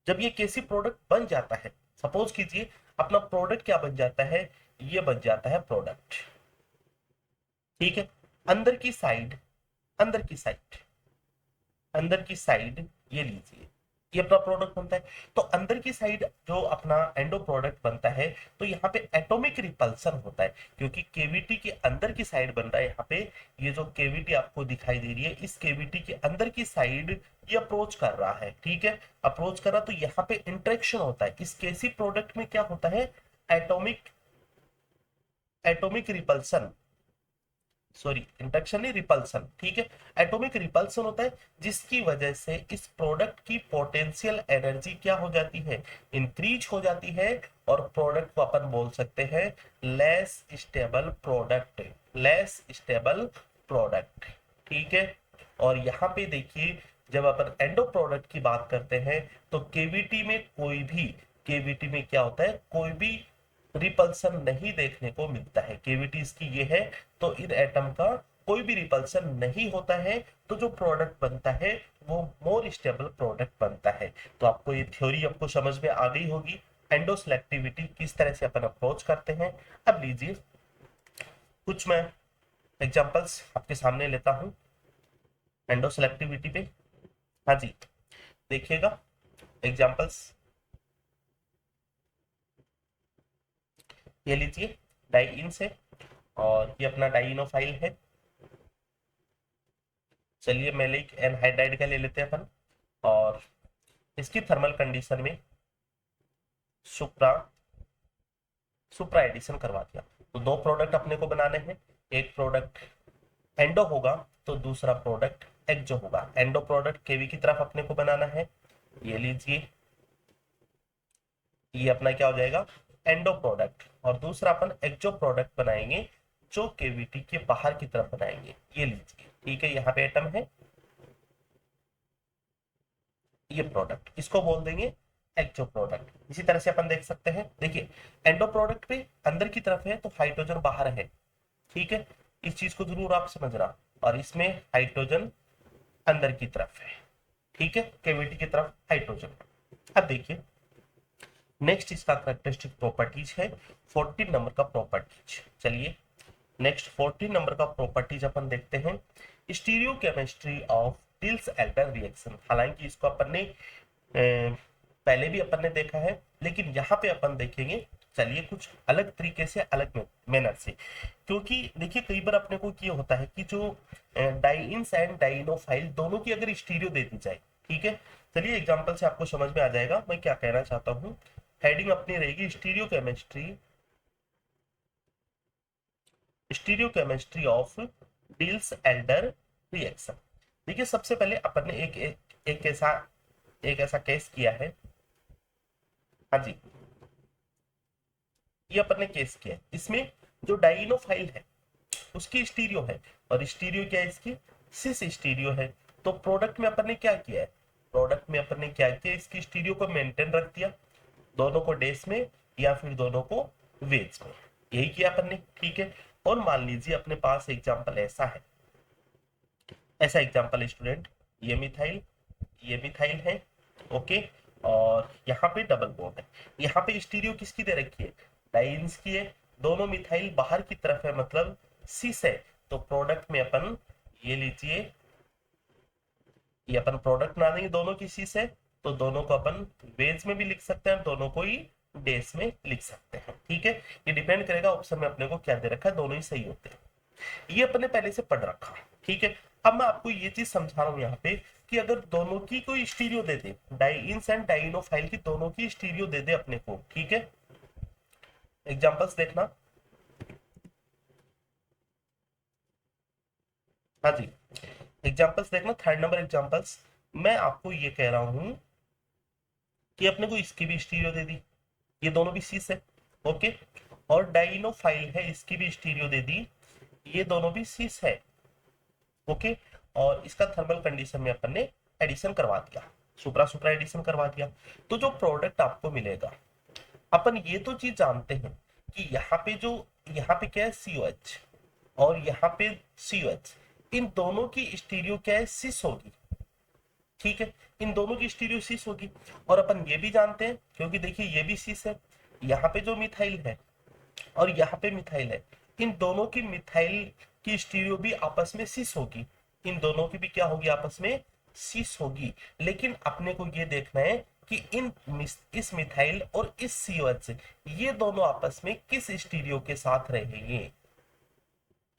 जब ये केसी प्रोडक्ट बन जाता है, सपोज कीजिए अपना प्रोडक्ट क्या बन जाता है, ये बन जाता है प्रोडक्ट, ठीक है। अंदर की साइड, अंदर की साइड, अंदर की साइड ये लीजिए, ये अपना प्रोडक्ट बनता है। तो अंदर की साइड जो अपना एंडो प्रोडक्ट बनता है, तो यहाँ पे एटॉमिक रिपल्सन होता है, क्योंकि केविटी के अंदर की साइड बन रहा है। यहाँ पे ये जो केविटी आपको दिखाई दे रही है, इस केविटी के अंदर की साइड ये अप्रोच कर रहा है, ठीक है, अप्रोच कर रहा, तो यहाँ पे इंटरेक्शन होता है। इस केसी प्रोडक्ट में क्या होता है, atomic, atomic repulsion, sorry induction नहीं, रिपल्सन, ठीक है। एटॉमिक रिपल्सन होता है, जिसकी वजह से इस प्रोडक्ट की पोटेंशियल एनर्जी क्या हो जाती है, इंक्रीज हो जाती है, और प्रोडक्ट को अपन बोल सकते हैं less stable product, less stable product, ठीक है। और यहाँ पे देखिए, जब अपन एंडो प्रोडक्ट की बात करते हैं, तो केविटी में कोई भी, केविटी में क्या होता है, कोई भी रिपल्सन नहीं देखने को मिलता है। केविटी इसकी ये है, तो इन एटम का कोई भी रिपल्सन नहीं होता है, तो जो प्रोडक्ट बनता है वो मोर स्टेबल प्रोडक्ट बनता है। तो आपको ये थ्योरी आपको समझ में आ गई होगी, एंडो सेलेक्टिविटी किस तरह से अपन अप्रोच करते हैं। अब लीजिए कुछ मैं एग्जांपल्स आपके सामने लेता हूं एंडो सेलेक्टिविटी पे। हाँ जी, देखिएगा एग्जांपल्स, ये लीजिए डाई से, और ये अपना डाइनोफाइल है। चलिए मैलिक एनहाइड्राइड का ले लेते हैं अपन, और इसकी थर्मल कंडीशन में सुप्रा, सुप्रा एडिशन करवा दिया। तो दो प्रोडक्ट अपने को बनाने हैं, एक प्रोडक्ट एंडो होगा, तो दूसरा प्रोडक्ट एक्सो होगा। एंडो प्रोडक्ट केवी की तरफ अपने को बनाना है, ये लीजिए, ये अपना क्या हो जाएगा, एंडो प्रोडक्ट, और दूसरा अपन एक्सो प्रोडक्ट बनाएंगे, जो केविटी के बाहर की तरफ बनाएंगे, ये लीजिए, ठीक है। यहाँ पे एटम है, ये प्रोडक्ट, इसको बोल देंगे एक्सो प्रोडक्ट। इसी तरह से अपन देख सकते हैं, देखिए एंडो प्रोडक्ट पे अंदर की तरफ है, तो हाइड्रोजन बाहर है, ठीक है, इस चीज को जरूर आप समझना। और इसमें हाइड्रोजन अंदर की तरफ है, ठीक है, केविटी की तरफ हाइड्रोजन। अब देखिए नेक्स्ट इसका करेक्टरिस्टिक प्रॉपर्टीज है 14 नंबर का प्रॉपर्टीज। चलिए नेक्स्ट 14 नंबर का प्रॉपर्टीज अपन देखते हैं, stereo chemistry of Diels Alder reaction. हालांकि इसको अपन ने पहले भी अपन ने देखा है, लेकिन यहाँ पे अपन देखेंगे, चलिए कुछ अलग तरीके से, अलग मैनर से, क्योंकि देखिए कई बार अपने को क्या होता है कि जो डाइइंस एंड डाइनोफाइल दोनों की अगर स्टीरियो दे दी जाए, ठीक है। चलिए एग्जांपल से आपको समझ में आ जाएगा मैं क्या कहना चाहता हूँ। हेडिंग अपनी रहेगी stereo chemistry, stereo chemistry of Diels Alder reaction. देखिए सबसे पहले अपन ने एक ऐसा केस किया है। हाँ जी, ये अपन ने केस किया है, इसमें जो डाइनोफाइल है उसकी स्टीरियो है, और स्टीरियो क्या है इसकी, सिस स्टीरियो है। तो प्रोडक्ट में अपन ने क्या किया है, प्रोडक्ट में अपन ने क्या किया, इसकी स्टीरियो को मेंटेन रख दिया, दोनों को डेस में या फिर दोनों को वेज में, यही किया अपन ने, ठीक है। और मान लीजिए अपने पास एग्जांपल ऐसा है, ऐसा एग्जांपल स्टूडेंट, ये मिथाइल है, ओके, और यहाँ पे डबल बॉन्ड है। यहाँ पे स्टीरियो किसकी दे रखी है, डाइन्स की है, दोनों मिथाइल बाहर की तरफ है मतलब सीस है, तो प्रोडक्ट में अपन ये लीजिए, ये अपन प्रोडक्ट बना देंगे दोनों की सीस है, तो दोनों को अपन वेज में भी लिख सकते हैं, दोनों को ही डेज में लिख सकते हैं। ठीक है, ये डिपेंड करेगा ऑप्शन में अपने को क्या दे रखा है, दोनों ही सही होते हैं। ये अपने पहले से पढ़ रखा। ठीक है, अब मैं आपको ये चीज समझा रहा हूं यहाँ पे कि अगर दोनों की कोई stereo they they, डाइइंस and dienophile की दोनों की स्टीरियो दे दे अपने को, ठीक है, एग्जांपल्स देखना। हाँ जी, एग्जांपल्स देखना, थर्ड नंबर एग्जांपल्स। मैं आपको ये कह रहा हूं कि अपने को इसकी भी स्टीरियो दे दी, ये दोनों भी सीस है, ओके, और डाइनोफाइल है, इसकी भी स्टीरियो दे दी, ये दोनों भी सीस है, ओके, और इसका थर्मल कंडीशन में अपन ने एडिशन करवा दिया, सुपरा सुपरा एडिशन करवा दिया, तो जो प्रोडक्ट आपको मिलेगा, अपन ये तो चीज जानते हैं कि यहाँ पे जो, यहाँ पे क्या है COH और यहाँ पे COH, इन दोनों की स्टीरियो क्या है, सिस होगी। ठीक है, इन दोनों की स्टीरियो सिस होगी, और अपन ये भी जानते हैं क्योंकि देखिए ये भी सिस है, यहाँ पे जो मिथाइल है और यहाँ पे मिथाइल है, इन दोनों की मिथाइल की स्टीरियो भी आपस में सिस होगी, इन दोनों की भी क्या होगी, आपस में सिस होगी। लेकिन अपने को ये देखना है कि इस मिथाइल और इस COH ये दोनों आपस में किस स्टीरियो के साथ रहेंगे।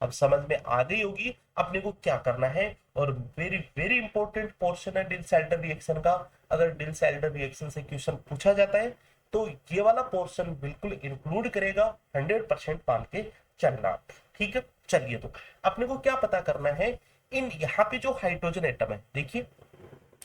अब समझ में आ गई होगी अपने को क्या करना है। और वेरी वेरी इंपॉर्टेंट पोर्शन है डिल सैल्टर रिएक्शन का। अगर डिल सैल्टर रिएक्शन से क्वेश्चन पूछा जाता है तो ये वाला पोर्शन बिल्कुल इंक्लूड करेगा, 100% मान के चलना। ठीक है, चलिए तो अपने को क्या पता करना है, इन यहाँ पे जो हाइड्रोजन एटम है, देखिए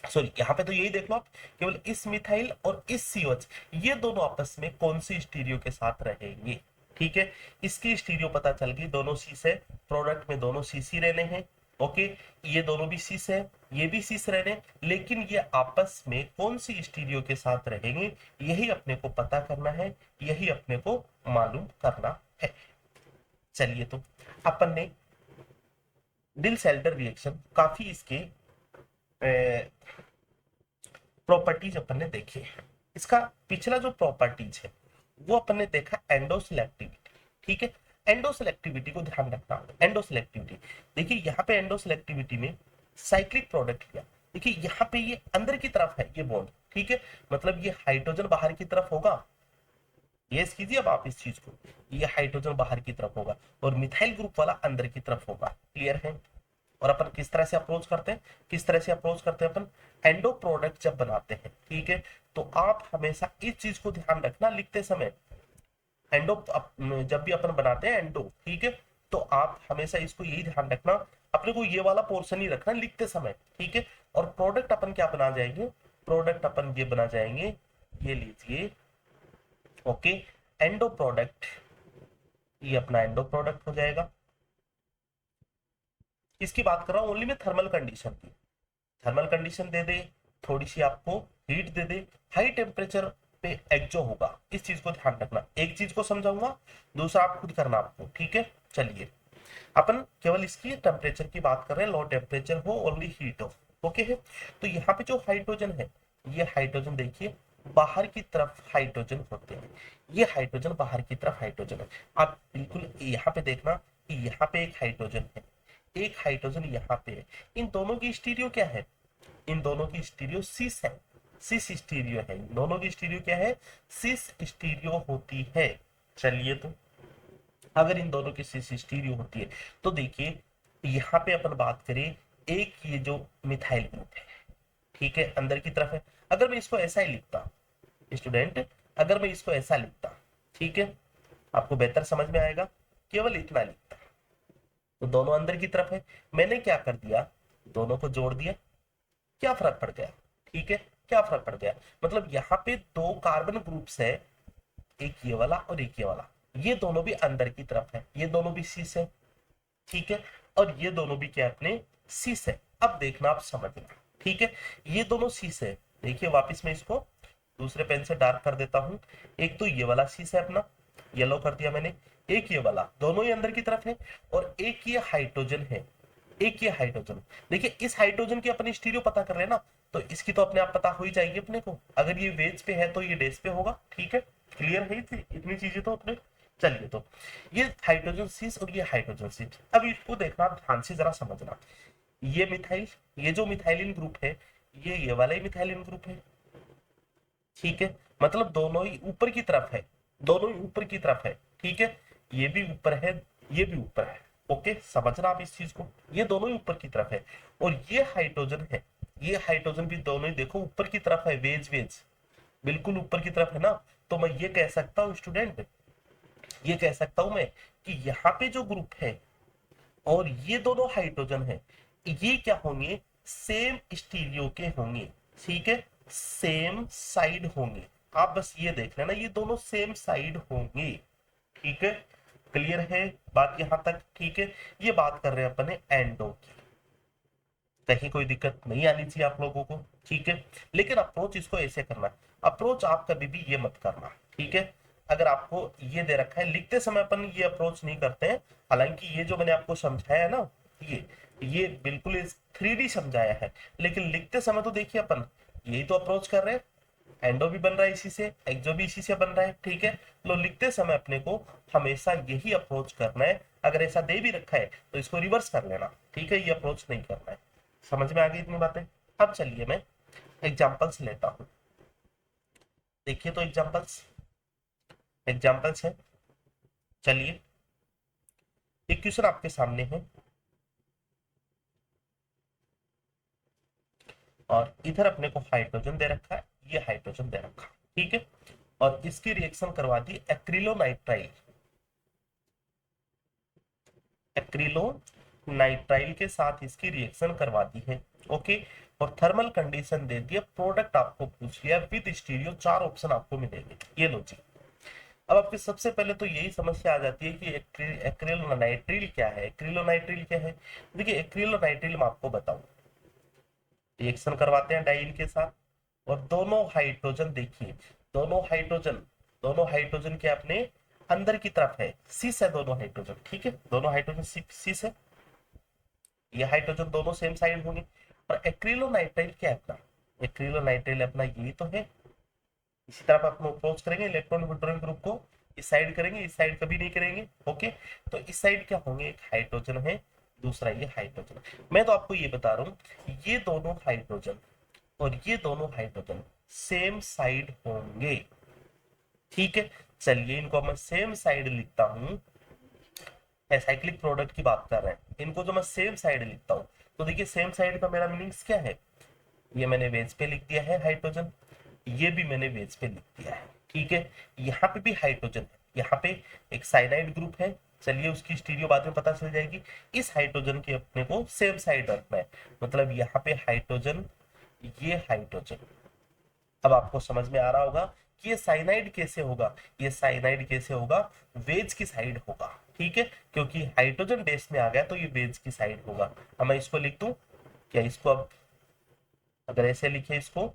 सॉरी यहाँ पे तो यही देख लो आप, केवल इस मिथाइल और इस COH ये दोनों आपस में कौन सी स्टीरियो के साथ रहेंगे। ठीक है, इसकी स्टीरियो पता चल गई, दोनों सीस है, प्रोडक्ट में दोनों सीस ही रहने हैं, ओके, ये दोनों भी सीस है, ये भी सीस रहने, लेकिन ये आपस में कौन सी स्टीरियो के साथ रहेंगे, यही अपने को पता करना है, यही अपने को मालूम करना है। चलिए तो अपन ने डिल सैल्टर रिएक्शन काफी इसके प्रॉपर्टीज अपन ने देखी है। इसका पिछला जो प्रॉपर्टीज है वो अपन ने देखा एंडोसेलेक्टिविटी। ठीक है, एंडोसेलेक्टिविटी को ध्यान रखना, एंडोसेलेक्टिविटी देखिए यहाँ पे एंडोसेलेक्टिविटी में साइक्लिक प्रोडक्ट लिया, देखिए यहाँ पे ये अंदर की तरफ है ये बॉन्ड, ठीक है, मतलब ये हाइड्रोजन बाहर की तरफ होगा, ये कीजिए अब आप इस चीज को, ये हाइड्रोजन बाहर की तरफ होगा और मिथाइल ग्रुप वाला अंदर की तरफ होगा, क्लियर है। और अपन किस तरह से अप्रोच करते हैं, किस तरह से अप्रोच करते हैं अपन, एंडो प्रोडक्ट जब बनाते हैं, ठीक है, तो आप हमेशा इस चीज को ध्यान रखना लिखते समय, एंडो जब भी अपन बनाते हैं एंडो, ठीक है, तो आप हमेशा इसको यही ध्यान रखना, अपने को ये वाला पोर्शन ही रखना लिखते समय, ठीक है। और प्रोडक्ट अपन क्या बना जाएंगे, प्रोडक्ट अपन ये बना जाएंगे, ये लीजिए, ओके, एंडो प्रोडक्ट, ये अपना एंडो प्रोडक्ट हो जाएगा। इसकी बात कर रहा हूं ओनली में थर्मल कंडीशन की, थर्मल कंडीशन दे दे, थोड़ी सी आपको हीट दे दे, हाई टेम्परेचर पे एक्जो होगा, इस चीज को ध्यान रखना। एक चीज को समझाऊंगा, दूसरा आप खुद करना आपको, ठीक है। चलिए अपन केवल इसकी टेम्परेचर की बात कर रहे हैं, लो टेम्परेचर हो, ओनली हीट हो, ओके है। तो यहाँ पे जो हाइड्रोजन है, ये हाइड्रोजन देखिए बाहर की तरफ हाइड्रोजन होते हैं, ये हाइड्रोजन बाहर की तरफ हाइड्रोजन है। आप बिल्कुल यहाँ पे देखना कि यहाँ पे एक हाइड्रोजन है, एक हाइड्रोजन यहाँ पे है, इन दोनों की स्टीरियो क्या है, इन दोनों की स्टीरियो सिस है, सिस स्टीरियो है, इन दोनों की स्टीरियो क्या है, सिस स्टीरियो होती है। चलिए तो अगर इन दोनों की सिस स्टीरियो होती है तो देखिए यहाँ पे अपन बात करें, एक ये जो मिथाइल ग्रुप है, ठीक है, अंदर की तरफ है, अगर मैं इसको ऐसा ही लिखता स्टूडेंट, अगर मैं इसको ऐसा लिखता, ठीक है, आपको बेहतर समझ में आएगा, केवल इतना लिखता, तो दोनों अंदर की तरफ है, मैंने क्या कर दिया, दोनों को जोड़ दिया, क्या फर्क पड़ गया, ठीक है, क्या फर्क पड़ गया, मतलब यहाँ पे दो कार्बन ग्रुप्स है, एक ये वाला और एक ये वाला, ये दोनों भी अंदर की तरफ है, ये दोनों भी सीस है, ठीक है, और ये दोनों भी क्या अपने सीस है। अब देखना आप समझना, ठीक है, ये दोनों सीस है, देखिए वापिस मैं इसको दूसरे पेन से डार्क कर देता हूं, एक तो ये वाला सीस है अपना, येलो कर दिया मैंने, एक ये वाला, दोनों ही अंदर की तरफ है, और एक ये हाइड्रोजन है, एक ये हाइड्रोजन। देखिए इस हाइड्रोजन की अपनी स्टीरियो पता कर रहे हैं ना, तो इसकी तो अपने आप पता हो ही जाएगी अपने को, अगर ये वेज पे है तो ये डेज पे होगा, ठीक है, क्लियर है इतनी चीजें तो अपने चलिए तो ये हाइड्रोजन सीस और ये हाइड्रोजन सीस, अब इसको देखना ध्यान से, जरा समझना। ये मिथाइल, ये जो मिथाइलिन ग्रुप है, ये वाला ही मिथाइलिन ग्रुप है, ठीक है, मतलब दोनों ही ऊपर की तरफ है, दोनों ही ऊपर की तरफ है, ठीक है, ये भी ऊपर है, ये भी ऊपर है। ओके, समझना आप इस चीज को, ये दोनों ही ऊपर की तरफ है। और ये हाइड्रोजन है, ये हाइड्रोजन भी दोनों ही देखो ऊपर की तरफ है, वेज वेज बिल्कुल ऊपर की तरफ है ना। तो मैं ये कह सकता हूँ स्टूडेंट, ये कह सकता हूं मैं कि यहाँ पे जो ग्रुप है और ये दोनों हाइड्रोजन है, ये क्या होंगे, सेम स्टीरियो के होंगे, ठीक है, सेम साइड होंगे। आप बस ये देख लेना, ये दोनों सेम साइड होंगे, ठीक है, क्लियर है बात यहां तक, ठीक है। ये बात कर रहे हैं अपने एंडो की, कहीं कोई दिक्कत नहीं आनी चाहिए आप लोगों को, ठीक है। लेकिन अप्रोच इसको ऐसे करना, अप्रोच आप कभी भी ये मत करना, ठीक है। अगर आपको ये दे रखा है, लिखते समय अपन ये अप्रोच नहीं करते हैं, हालांकि ये जो मैंने आपको समझाया है ना, ये बिल्कुल इस 3D समझाया है, लेकिन लिखते समय तो देखिए अपन यही तो अप्रोच कर रहे हैं, एंडो भी बन रहा है इसी से, एक्सो भी इसी से बन रहा है, ठीक है। तो लिखते समय अपने को हमेशा यही अप्रोच करना है, अगर ऐसा दे भी रखा है तो इसको रिवर्स कर लेना, ठीक है, ये अप्रोच नहीं करना है। समझ में आ गई इतनी बातें। अब चलिए मैं एग्जांपल्स लेता हूं, देखिए तो एग्जांपल्स, एग्जांपल्स है, चलिए एक क्वेश्चन आपके सामने है, और इधर अपने को हाइड्रोजन दे रखा है, ये हाइड्रोजन दे रखा है, ठीक है, और इसकी रिएक्शन करवा दी एक्रिलोनाइट्राइल, एक्रिलोनाइट्राइल के साथ इसकी रिएक्शन करवा दी है, ओके। और थर्मल कंडीशन दे दिया, प्रोडक्ट आपको पूछ लिया विद स्टीरियो, 4 ऑप्शन आपको मिलेंगे, ये लो जी। अब आपके सबसे पहले तो यही समस्या आ जाती है कि एक्रिलोनाइट्रिल क्या है, एक्रिलोनाइट्रिल क्या है। देखिए एक्रिलोनाइट्रिल मैं आपको बताऊं, रिएक्शन करवाते हैं डाइन के साथ, और दोनों हाइड्रोजन देखिए, दोनों हाइड्रोजन, दोनों हाइड्रोजन के अपने अंदर की तरफ है, सिस है दोनों हाइड्रोजन, ठीक है, दोनों हाइड्रोजन सिस है, ये हाइड्रोजन दोनों सेम साइड होंगे। और एक्रिलोनाइट्राइल क्या है अपना, एक्रिलोनाइट्राइल अपना यही तो है, इसी तरह अपन अप्रोच करेंगे, इलेक्ट्रॉन विड्रॉइंग ग्रुप को इस साइड करेंगे, इस साइड कभी नहीं करेंगे, ओके। तो इस साइड क्या होंगे, एक हाइड्रोजन है, दूसरा ये हाइड्रोजन। मैं तो आपको ये बता रहा हूँ, ये दोनों हाइड्रोजन और ये दोनों हाइड्रोजन सेम साइड होंगे, ठीक है। चलिए इनको मैं सेम साइड लिखता हूँ, साइक्लिक प्रोडक्ट की बात कर रहे हैं, इनको जो मैं सेम साइड लिखता हूँ, तो देखिए सेम साइड का मेरा मीनिंग्स क्या है, ये मैंने वेज पे लिख दिया है हाइड्रोजन, ये भी मैंने वेज पे लिख दिया है, ठीक है। यहाँ पे भी हाइड्रोजन है, यहाँ पे एक साइनाइड ग्रुप है, चलिए उसकी स्टीरियो बाद में पता चल जाएगी। इस हाइड्रोजन के अपने को सेम साइड रखना है, मतलब यहाँ पे हाइड्रोजन, ये हाइड्रोजन। अब आपको समझ में आ रहा होगा कि ये साइनाइड कैसे होगा, ये साइनाइड कैसे होगा, वेज की साइड होगा, ठीक है, क्योंकि हाइड्रोजन बेस में आ गया तो ये वेज की साइड होगा। अब मैं इसको लिख दूं क्या, इसको अब अगर ऐसे लिखे इसको,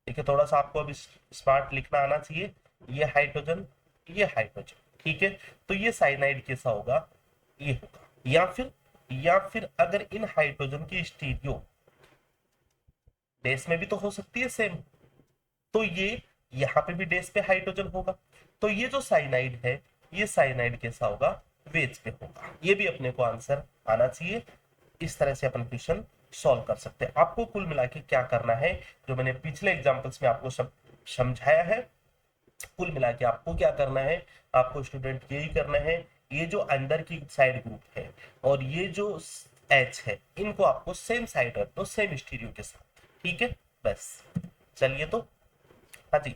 देखिए थोड़ा सा आपको अब स्मार्ट लिखना आना चाहिए, ये हाइड्रोजन, ये हाइड्रोजन, ठीक है। तो ये साइनाइड कैसा होगा, ये होगा, या फिर अगर इन हाइड्रोजन की स्टीरियो बेस में भी तो हो सकती है सेम, तो ये यहाँ पे भी डेस पे हाइड्रोजन होगा, तो ये जो साइनाइड है, ये साइनाइड कैसा होगा, वेज पे होगा। ये भी अपने को आंसर आना चाहिए, इस तरह से अपन क्वेश्चन सॉल्व कर सकते हैं। आपको कुल मिला के क्या करना है, जो मैंने पिछले एग्जांपल्स में आपको सब समझाया है, कुल मिला के आपको क्या करना है, आपको स्टूडेंट यही करना है, ये जो अंदर की साइड ग्रुप है और ये जो एच है, इनको आपको सेम साइड रख दो, सेम स्टीरियो के साथ, ठीक है, बस। चलिए तो, हाँ जी,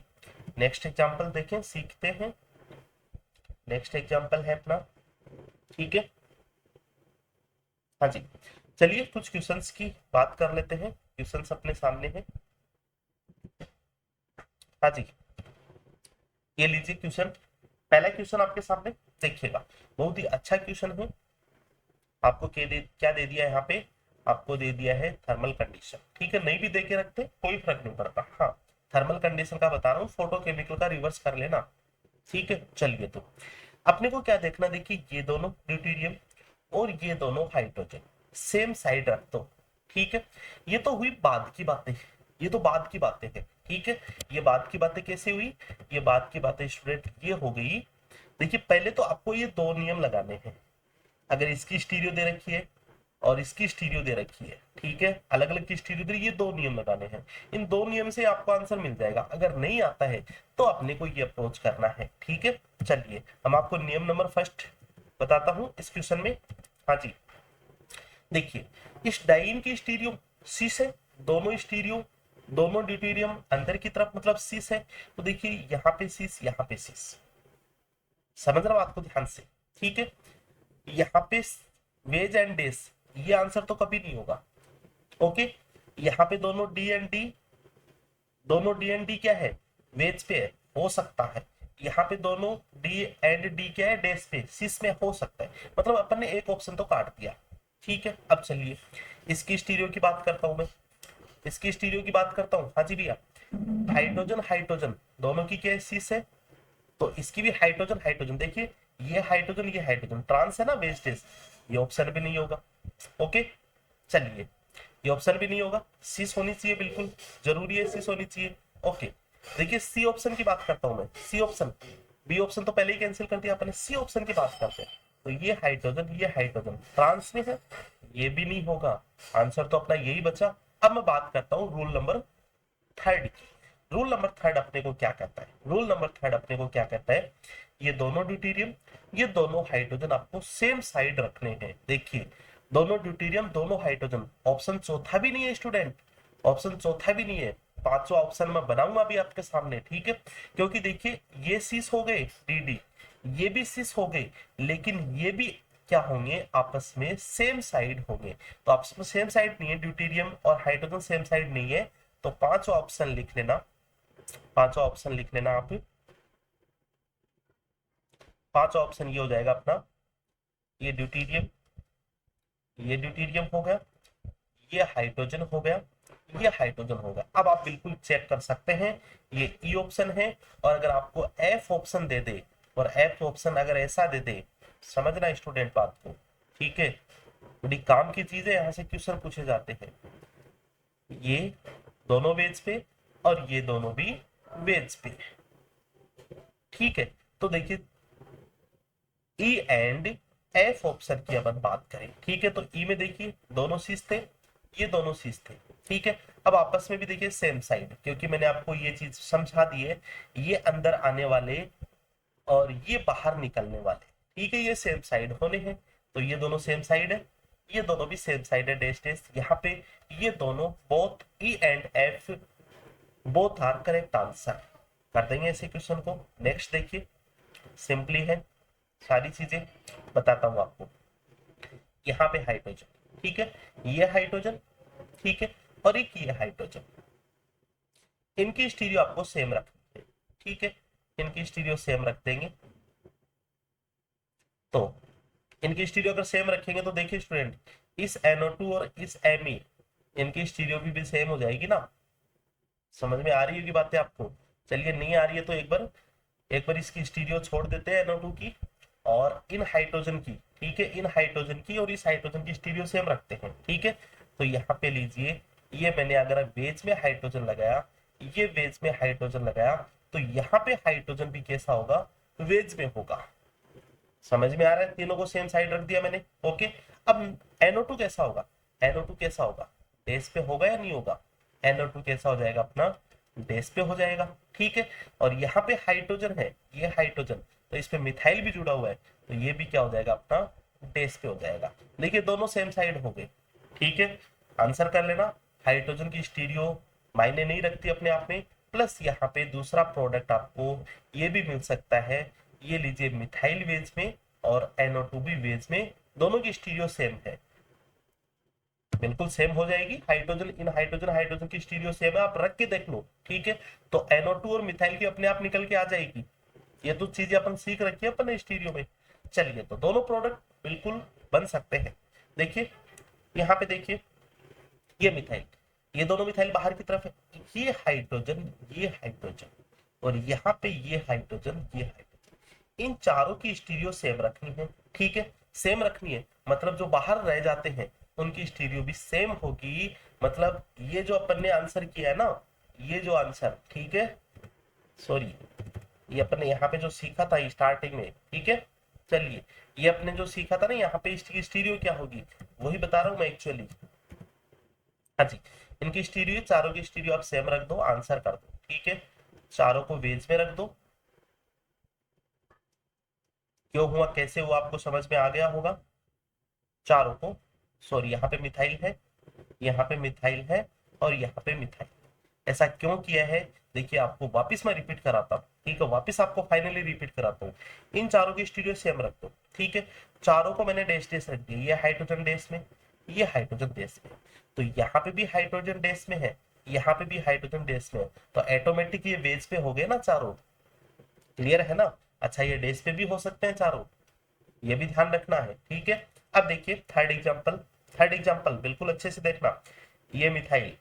नेक्स्ट एग्जांपल देखें, सीखते हैं। नेक्स्ट एग्जांपल है अपना, ठीक है, हाँ जी, चलिए कुछ क्वेश्चंस की बात कर लेते हैं, क्वेश्चंस अपने सामने हैं, हाँ जी, ये लीजिए क्वेश्चन, पहला क्वेश्चन आपके सामने देखिएगा, बहुत ही अच्छा क्वेश्चन है। आपको क्या दे दिया है यहाँ पे, आपको दे दिया है थर्मल कंडीशन, ठीक है, नहीं भी दे के रखते कोई फर्क नहीं पड़ता, हाँ, थर्मल कंडीशन का बता रहा हूँ, फोटो केमिकल का रिवर्स कर लेना, ठीक है। चलिए तो अपने को क्या देखना, देखिए ये दोनों ड्यूटेरियम और ये दोनों हाइड्रोजन सेम साइड रख दो, ठीक है। ये तो हुई बाद की बातें, ये तो बाद की बातें हैं, ठीक है। ये बाद की बातें कैसे हुई, ये बाद की बातें स्टूडेंट ये हो गई देखिए पहले तो आपको ये दो नियम लगाने हैं। अगर इसकी स्टीरियो दे रखी है और इसकी स्टीरियो दे रखी है, ठीक है, अलग अलग की स्टीरियो दे, ये दो नियम लगाने हैं। इन दो नियम से आपको आंसर मिल जाएगा। अगर नहीं आता है तो अपने को ये अप्रोच करना है, ठीक है। चलिए हम आपको नियम नंबर फर्स्ट बताता हूं इस क्वेश्चन में। हाँ जी, देखिए इस डाइन की स्टीरियो सिस है, दोनों स्टीरियो, दोनों ड्यूटेरियम अंदर की तरफ मतलब सिस है। तो देखिए यहाँ पे सिस, यहाँ पे सिस, समझ रहा हूं आपको ध्यान से, ठीक है। यहाँ पे वेज एंड डेस, ये आंसर तो कभी नहीं होगा, ओके। यहाँ पे दोनों डी एंड डी, दोनों डी एंड डी क्या है, वेज पे है, हो सकता है। यहाँ पे दोनों डी एंड डी क्या है, डेस पे, सिस में हो सकता है। मतलब अपन ने एक ऑप्शन तो काट दिया, ठीक है। अब चलिए इसकी स्टीरियो की बात करता हूं मैं, इसकी स्टीरियो की बात करता हूँ। हाँ जी भैया, हाइड्रोजन हाइड्रोजन दोनों की क्या है, सिस है, तो इसकी भी हाइड्रोजन हाइड्रोजन। देखिए ये हाइड्रोजन, ये हाइड्रोजन, ट्रांस है ना, वेस्टेज, ये ऑप्शन भी नहीं होगा, ओके। चलिए ये ऑप्शन भी नहीं होगा, सिस होनी चाहिए, बिल्कुल जरूरी है सिस होनी चाहिए, ओके। देखिए सी ऑप्शन की बात करता हूं मैं, सी ऑप्शन, बी ऑप्शन तो पहले ही कैंसिल कर दिया अपने, सी ऑप्शन की बात करते हैं। तो ये हाइड्रोजन ट्रांस में है, ये भी नहीं होगा, आंसर तो अपना यही बचा। अब मैं बात करता हूँ रूल नंबर थर्ड की। रूल नंबर थर्ड अपने को क्या कहता है, रूल नंबर थर्ड अपने को क्या कहता है, ये दोनों ड्यूटेरियम, ये दोनों हाइड्रोजन आपको सेम साइड रखने हैं। देखिए दोनों ड्यूटेरियम, दोनों हाइड्रोजन, ऑप्शन चौथा भी नहीं है स्टूडेंट, ऑप्शन चौथा भी नहीं है। पांचवा ऑप्शन मैं बनाऊंगा अभी आपके सामने, ठीक है। क्योंकि देखिए ये सिस हो गए डी डी, ये भी सिस हो गए, लेकिन ये भी क्या होंगे, आपस में सेम साइड होंगे। तो आपस में सेम साइड नहीं है, ड्यूटेरियम और हाइड्रोजन सेम साइड नहीं है, तो पांचवा ऑप्शन लिख लेना, पांचवा ऑप्शन लिख लेना आप। पांचवा ऑप्शन ये हो जाएगा अपना, ये ड्यूटेरियम, ये ड्यूटेरियम हो गया, ये हाइड्रोजन हो गया, ये हाइड्रोजन हो गया। अब आप बिल्कुल चेक कर सकते हैं, ये ई ऑप्शन है, और अगर आपको एफ ऑप्शन दे दे, और एफ ऑप्शन अगर ऐसा दे दे, समझना स्टूडेंट बात को, ठीक है, बड़ी काम की चीज है, यहाँ से क्वेश्चन पूछे जाते हैं। ये दोनों वेज पे और ये दोनों भी वेज पे, ठीक है। तो देखिए ई एंड एफ ऑप्शन की अपन बात करें, ठीक है, तो ई में देखिए दोनों सीस थे, ये दोनों सीस थे, ठीक है। अब आपस में भी देखिए सेम साइड, क्योंकि मैंने आपको ये चीज समझा दी है, ये अंदर आने वाले और ये बाहर निकलने वाले, ठीक है, ये सेम साइड होने हैं, तो ये दोनों सेम साइड है, ये दोनों भी सेम साइड है, डैश डैश यहाँ पे, ये दोनों both E and F both are correct answer. कर देंगे ऐसे क्वेश्चन को। नेक्स्ट देखिए, सिंपली है, सारी चीजें बताता हूं आपको। यहाँ पे हाइड्रोजन, ठीक है, ये हाइड्रोजन, ठीक है, और एक ये हाइड्रोजन, इनकी स्टीरियो आपको सेम रखनी है, ठीक है, इनकी स्टीरियो सेम रख देंगे। तो इनकी स्टीरियो अगर सेम रखेंगे तो देखिए स्टूडेंट, इस NO2 और इस Me इनकी स्टीरियो भी सेम हो जाएगी ना। समझ में आ रही होगी बातें आपको। चलिए नहीं आ रही है तो एक बार इसकी स्टीरियो छोड़ देते हैं NO2 की और इन हाइड्रोजन की, ठीक है, इन हाइड्रोजन की और इस हाइड्रोजन की स्टीरियो सेम रखते हैं, ठीक है। तो यहाँ पे लीजिए, ये मैंने अगर वेज में हाइड्रोजन लगाया, ये वेज में हाइड्रोजन लगाया, तो यहाँ पे हाइड्रोजन भी कैसा होगा, वेज में होगा। समझ में आ रहा है, तीनों को सेम साइड रख दिया मैंने, ओके। अब NO2 कैसा होगा, NO2 कैसा होगा, डेस पे होगा या नहीं होगा, NO2 कैसा हो जाएगा अपना, डेस पे हो जाएगा, ठीक है। और यहाँ पे हाइड्रोजन है, ये हाइड्रोजन, तो इस पे मिथाइल भी जुड़ा हुआ है, तो ये भी क्या हो जाएगा अपना, डेस पे हो जाएगा। देखिए दोनों सेम साइड हो गए, ठीक है। आंसर कर लेना, हाइड्रोजन की स्टीरियो मायने नहीं रखती अपने आप में, प्लस यहाँ पे दूसरा प्रोडक्ट आपको ये भी मिल सकता है, ये लीजिए मिथाइल वेज में और NO2 भी वेज में, दोनों की स्टीरियो सेम है, बिल्कुल सेम हो जाएगी। हाइड्रोजन इन हाइड्रोजन, हाइड्रोजन की स्टीरियो सेम है, आप रख के देख लो, ठीक है। तो NO2 और मिथाइल की अपने आप निकल के आ जाएगी, ये तो चीजें अपन सीख रखी है अपन स्टीरियो में। चलिए तो दोनों प्रोडक्ट बिल्कुल बन सकते हैं। देखिए यहाँ पे देखिए, ये मिथाइल, ये दोनों मिथाइल बाहर की तरफ है, ये हाइड्रोजन, ये हाइड्रोजन, और यहाँ पे ये हाइड्रोजन, ये हाइड्रोजन, इन चारों की स्टीरियो सेम रखनी है, ठीक है, सेम रखनी है। मतलब जो बाहर रह जाते हैं उनकी स्टीरियो भी सेम होगी। मतलब ये जो अपन ने आंसर किया है ना, ये जो आंसर, ठीक है, सॉरी, ये अपने यहाँ पे जो सीखा था स्टार्टिंग में, ठीक है। चलिए, ये अपने जो सीखा था ना यहाँ पे, इसकी स्टीरियो क्या होगी वही बता रहा हूँ मैं एक्चुअली। हाँ जी, इनकी स्टीरियो, चारों की स्टीरियो आप सेम रख दो, आंसर कर दो, ठीक है। चारों को वेज में रख दो। क्यों हुआ, कैसे हुआ, आपको समझ में आ गया होगा। चारों को, सॉरी यहाँ पे मिथाइल है, यहाँ पे मिथाइल है और यहाँ पे मिथाइल। ऐसा क्यों किया है, देखिए आपको वापस मैं रिपीट कराता हूँ, ठीक है। वापस आपको फाइनली रिपीट कराता हूँ। इन चारों की स्टीरियो सेम रख दो, ठीक है। चारों को मैंने डैश डैश रख दिया, ये हाइड्रोजन डैश में, ये हाइड्रोजन डैश में। तो यहाँ पे भी हाइड्रोजन डैश में है, यहाँ पे भी हाइड्रोजन डैश में है, तो ऑटोमेटिक ये बेस पे हो गए ना चारों। क्लियर है ना। अच्छा, ये डैश पे भी हो सकते हैं चारों, ये भी ध्यान रखना है, ठीक है। अब देखिए थर्ड एग्जांपल, थर्ड एग्जांपल बिल्कुल अच्छे से देखना। ये मिथाइल,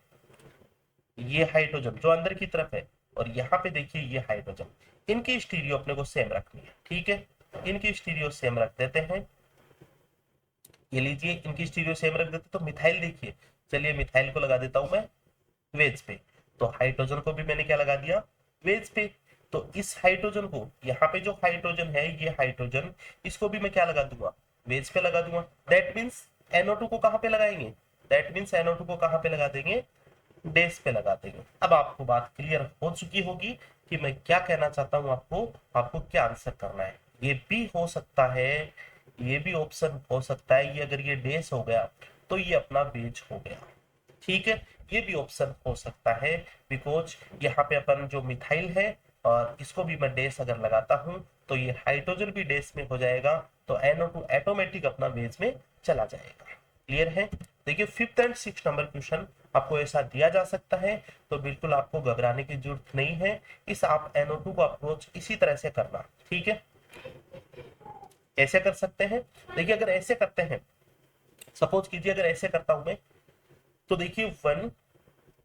ये हाइड्रोजन जो अंदर की तरफ है, और यहाँ पे देखिए ये हाइड्रोजन, इनकी स्टीरियो अपने को सेम रखनी है, ठीक है। इनकी स्टीरियो सेम रख देते हैं। ये लीजिए, इनकी स्टीरियो सेम रख देते, तो मिथाइल देखिए, चलिए मिथाइल को लगा देता हूं मैं वेज पे। तो हाइड्रोजन को भी मैंने क्या लगा दिया, वेज पे। तो इस हाइड्रोजन को, यहाँ पे जो हाइड्रोजन है ये हाइड्रोजन, इसको भी मैं क्या लगा दूंगा, वेज पे लगा दूंगा। दैट मीन्स NO2 को कहाँ पे लगाएंगे, दैट मीन्स NO2 को कहाँ पे लगा देंगे, डेज पे लगा देंगे। अब आपको बात क्लियर हो चुकी होगी कि मैं क्या कहना चाहता हूँ, आपको आपको क्या आंसर करना है। ये भी हो सकता है, ये भी ऑप्शन हो सकता है, ये अगर ये डेज हो गया तो ये अपना वेज हो गया, ठीक है। ये भी ऑप्शन हो सकता है, बिकॉज यहाँ पे अपन जो मिथाइल है और इसको भी मैं डेस अगर लगाता हूं तो ये हाइड्रोजन भी डेस में हो जाएगा, तो NO2 ऑटोमेटिक अपना वेज में चला जाएगा। क्लियर है। देखिए fifth and six number question आपको ऐसा दिया जा सकता है, तो बिल्कुल आपको घबराने की जरूरत नहीं है। इस आप NO2 को अप्रोच इसी तरह से करना, ठीक है। ऐसे कर सकते हैं, देखिए अगर ऐसे करते हैं, सपोज कीजिए अगर ऐसे करता हूं मैं, तो देखिए 1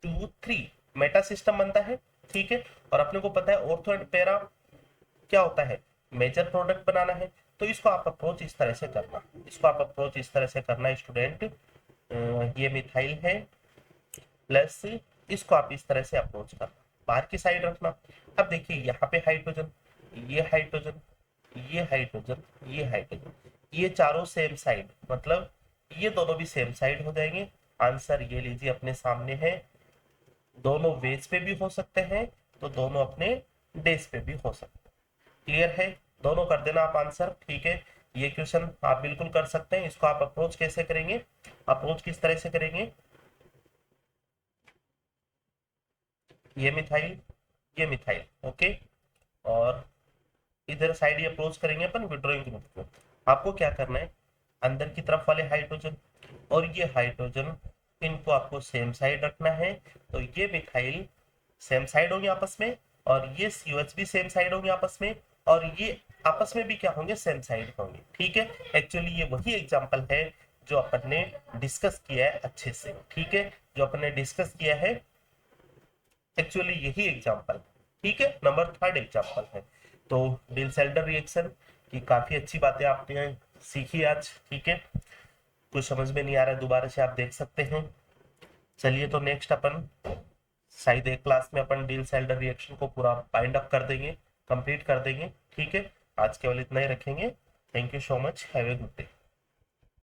2 3 मेटा सिस्टम बनता है, ठीक है। और अपने को पता है ऑर्थो एंड पैरा क्या होता है, मेजर प्रोडक्ट बनाना है। तो इसको आप अप्रोच इस तरह से करना, इसको आप अप्रोच इस तरह से करना स्टूडेंट। ये मिथाइल है प्लस, इसको आप इस तरह से अप्रोच करना, बाहर की साइड रखना। अब देखिए यहाँ पे हाइड्रोजन, ये हाइड्रोजन, ये हाइड्रोजन, ये हाइड्रोजन, ये चारों सेम साइड, मतलब ये दोनों भी सेम साइड हो जाएंगे। आंसर ये लीजिए अपने सामने है। दोनों वेज पे भी हो सकते हैं, तो दोनों अपने डेज पे भी हो सकते हैं। क्लियर है, दोनों कर देना आप आंसर, ठीक है। ये क्वेश्चन आप बिल्कुल कर सकते हैं। इसको आप अप्रोच कैसे करेंगे, अप्रोच किस तरह से करेंगे, ये मिथाइल, ये मिथाइल, ओके। और इधर साइड ये अप्रोच करेंगे अपन विड्रॉइंग ग्रुप को। आपको क्या करना है, अंदर की तरफ वाले हाइड्रोजन और ये हाइड्रोजन, इनको आपको सेम साइड रखना है। तो ये मिथाइल सेम साइड होंगे आपस में, और ये COH भी सेम साइड होंगे आपस में, और ये आपस में भी क्या होंगे, सेम साइड होंगे, ठीक है। एक्चुअली ये वही एग्जांपल है जो अपन ने डिस्कस किया है अच्छे से, ठीक है। जो अपन ने डिस्कस किया है एक्चुअली यही एग्जांपल, ठीक है। नंबर थर्ड एग्जांपल है। तो डिल सेल्डर रिएक्शन की काफी अच्छी बातें आपने सीखी आज, ठीक है। कुछ समझ में नहीं आ रहा है, दोबारा से आप देख सकते हैं। चलिए, तो नेक्स्ट अपन शायद एक क्लास में अपन डील सेल्डर रिएक्शन को पूरा बाइंड अप कर देंगे, कंप्लीट कर देंगे, ठीक है। आज केवल इतना ही रखेंगे। Thank you so much, have a good day.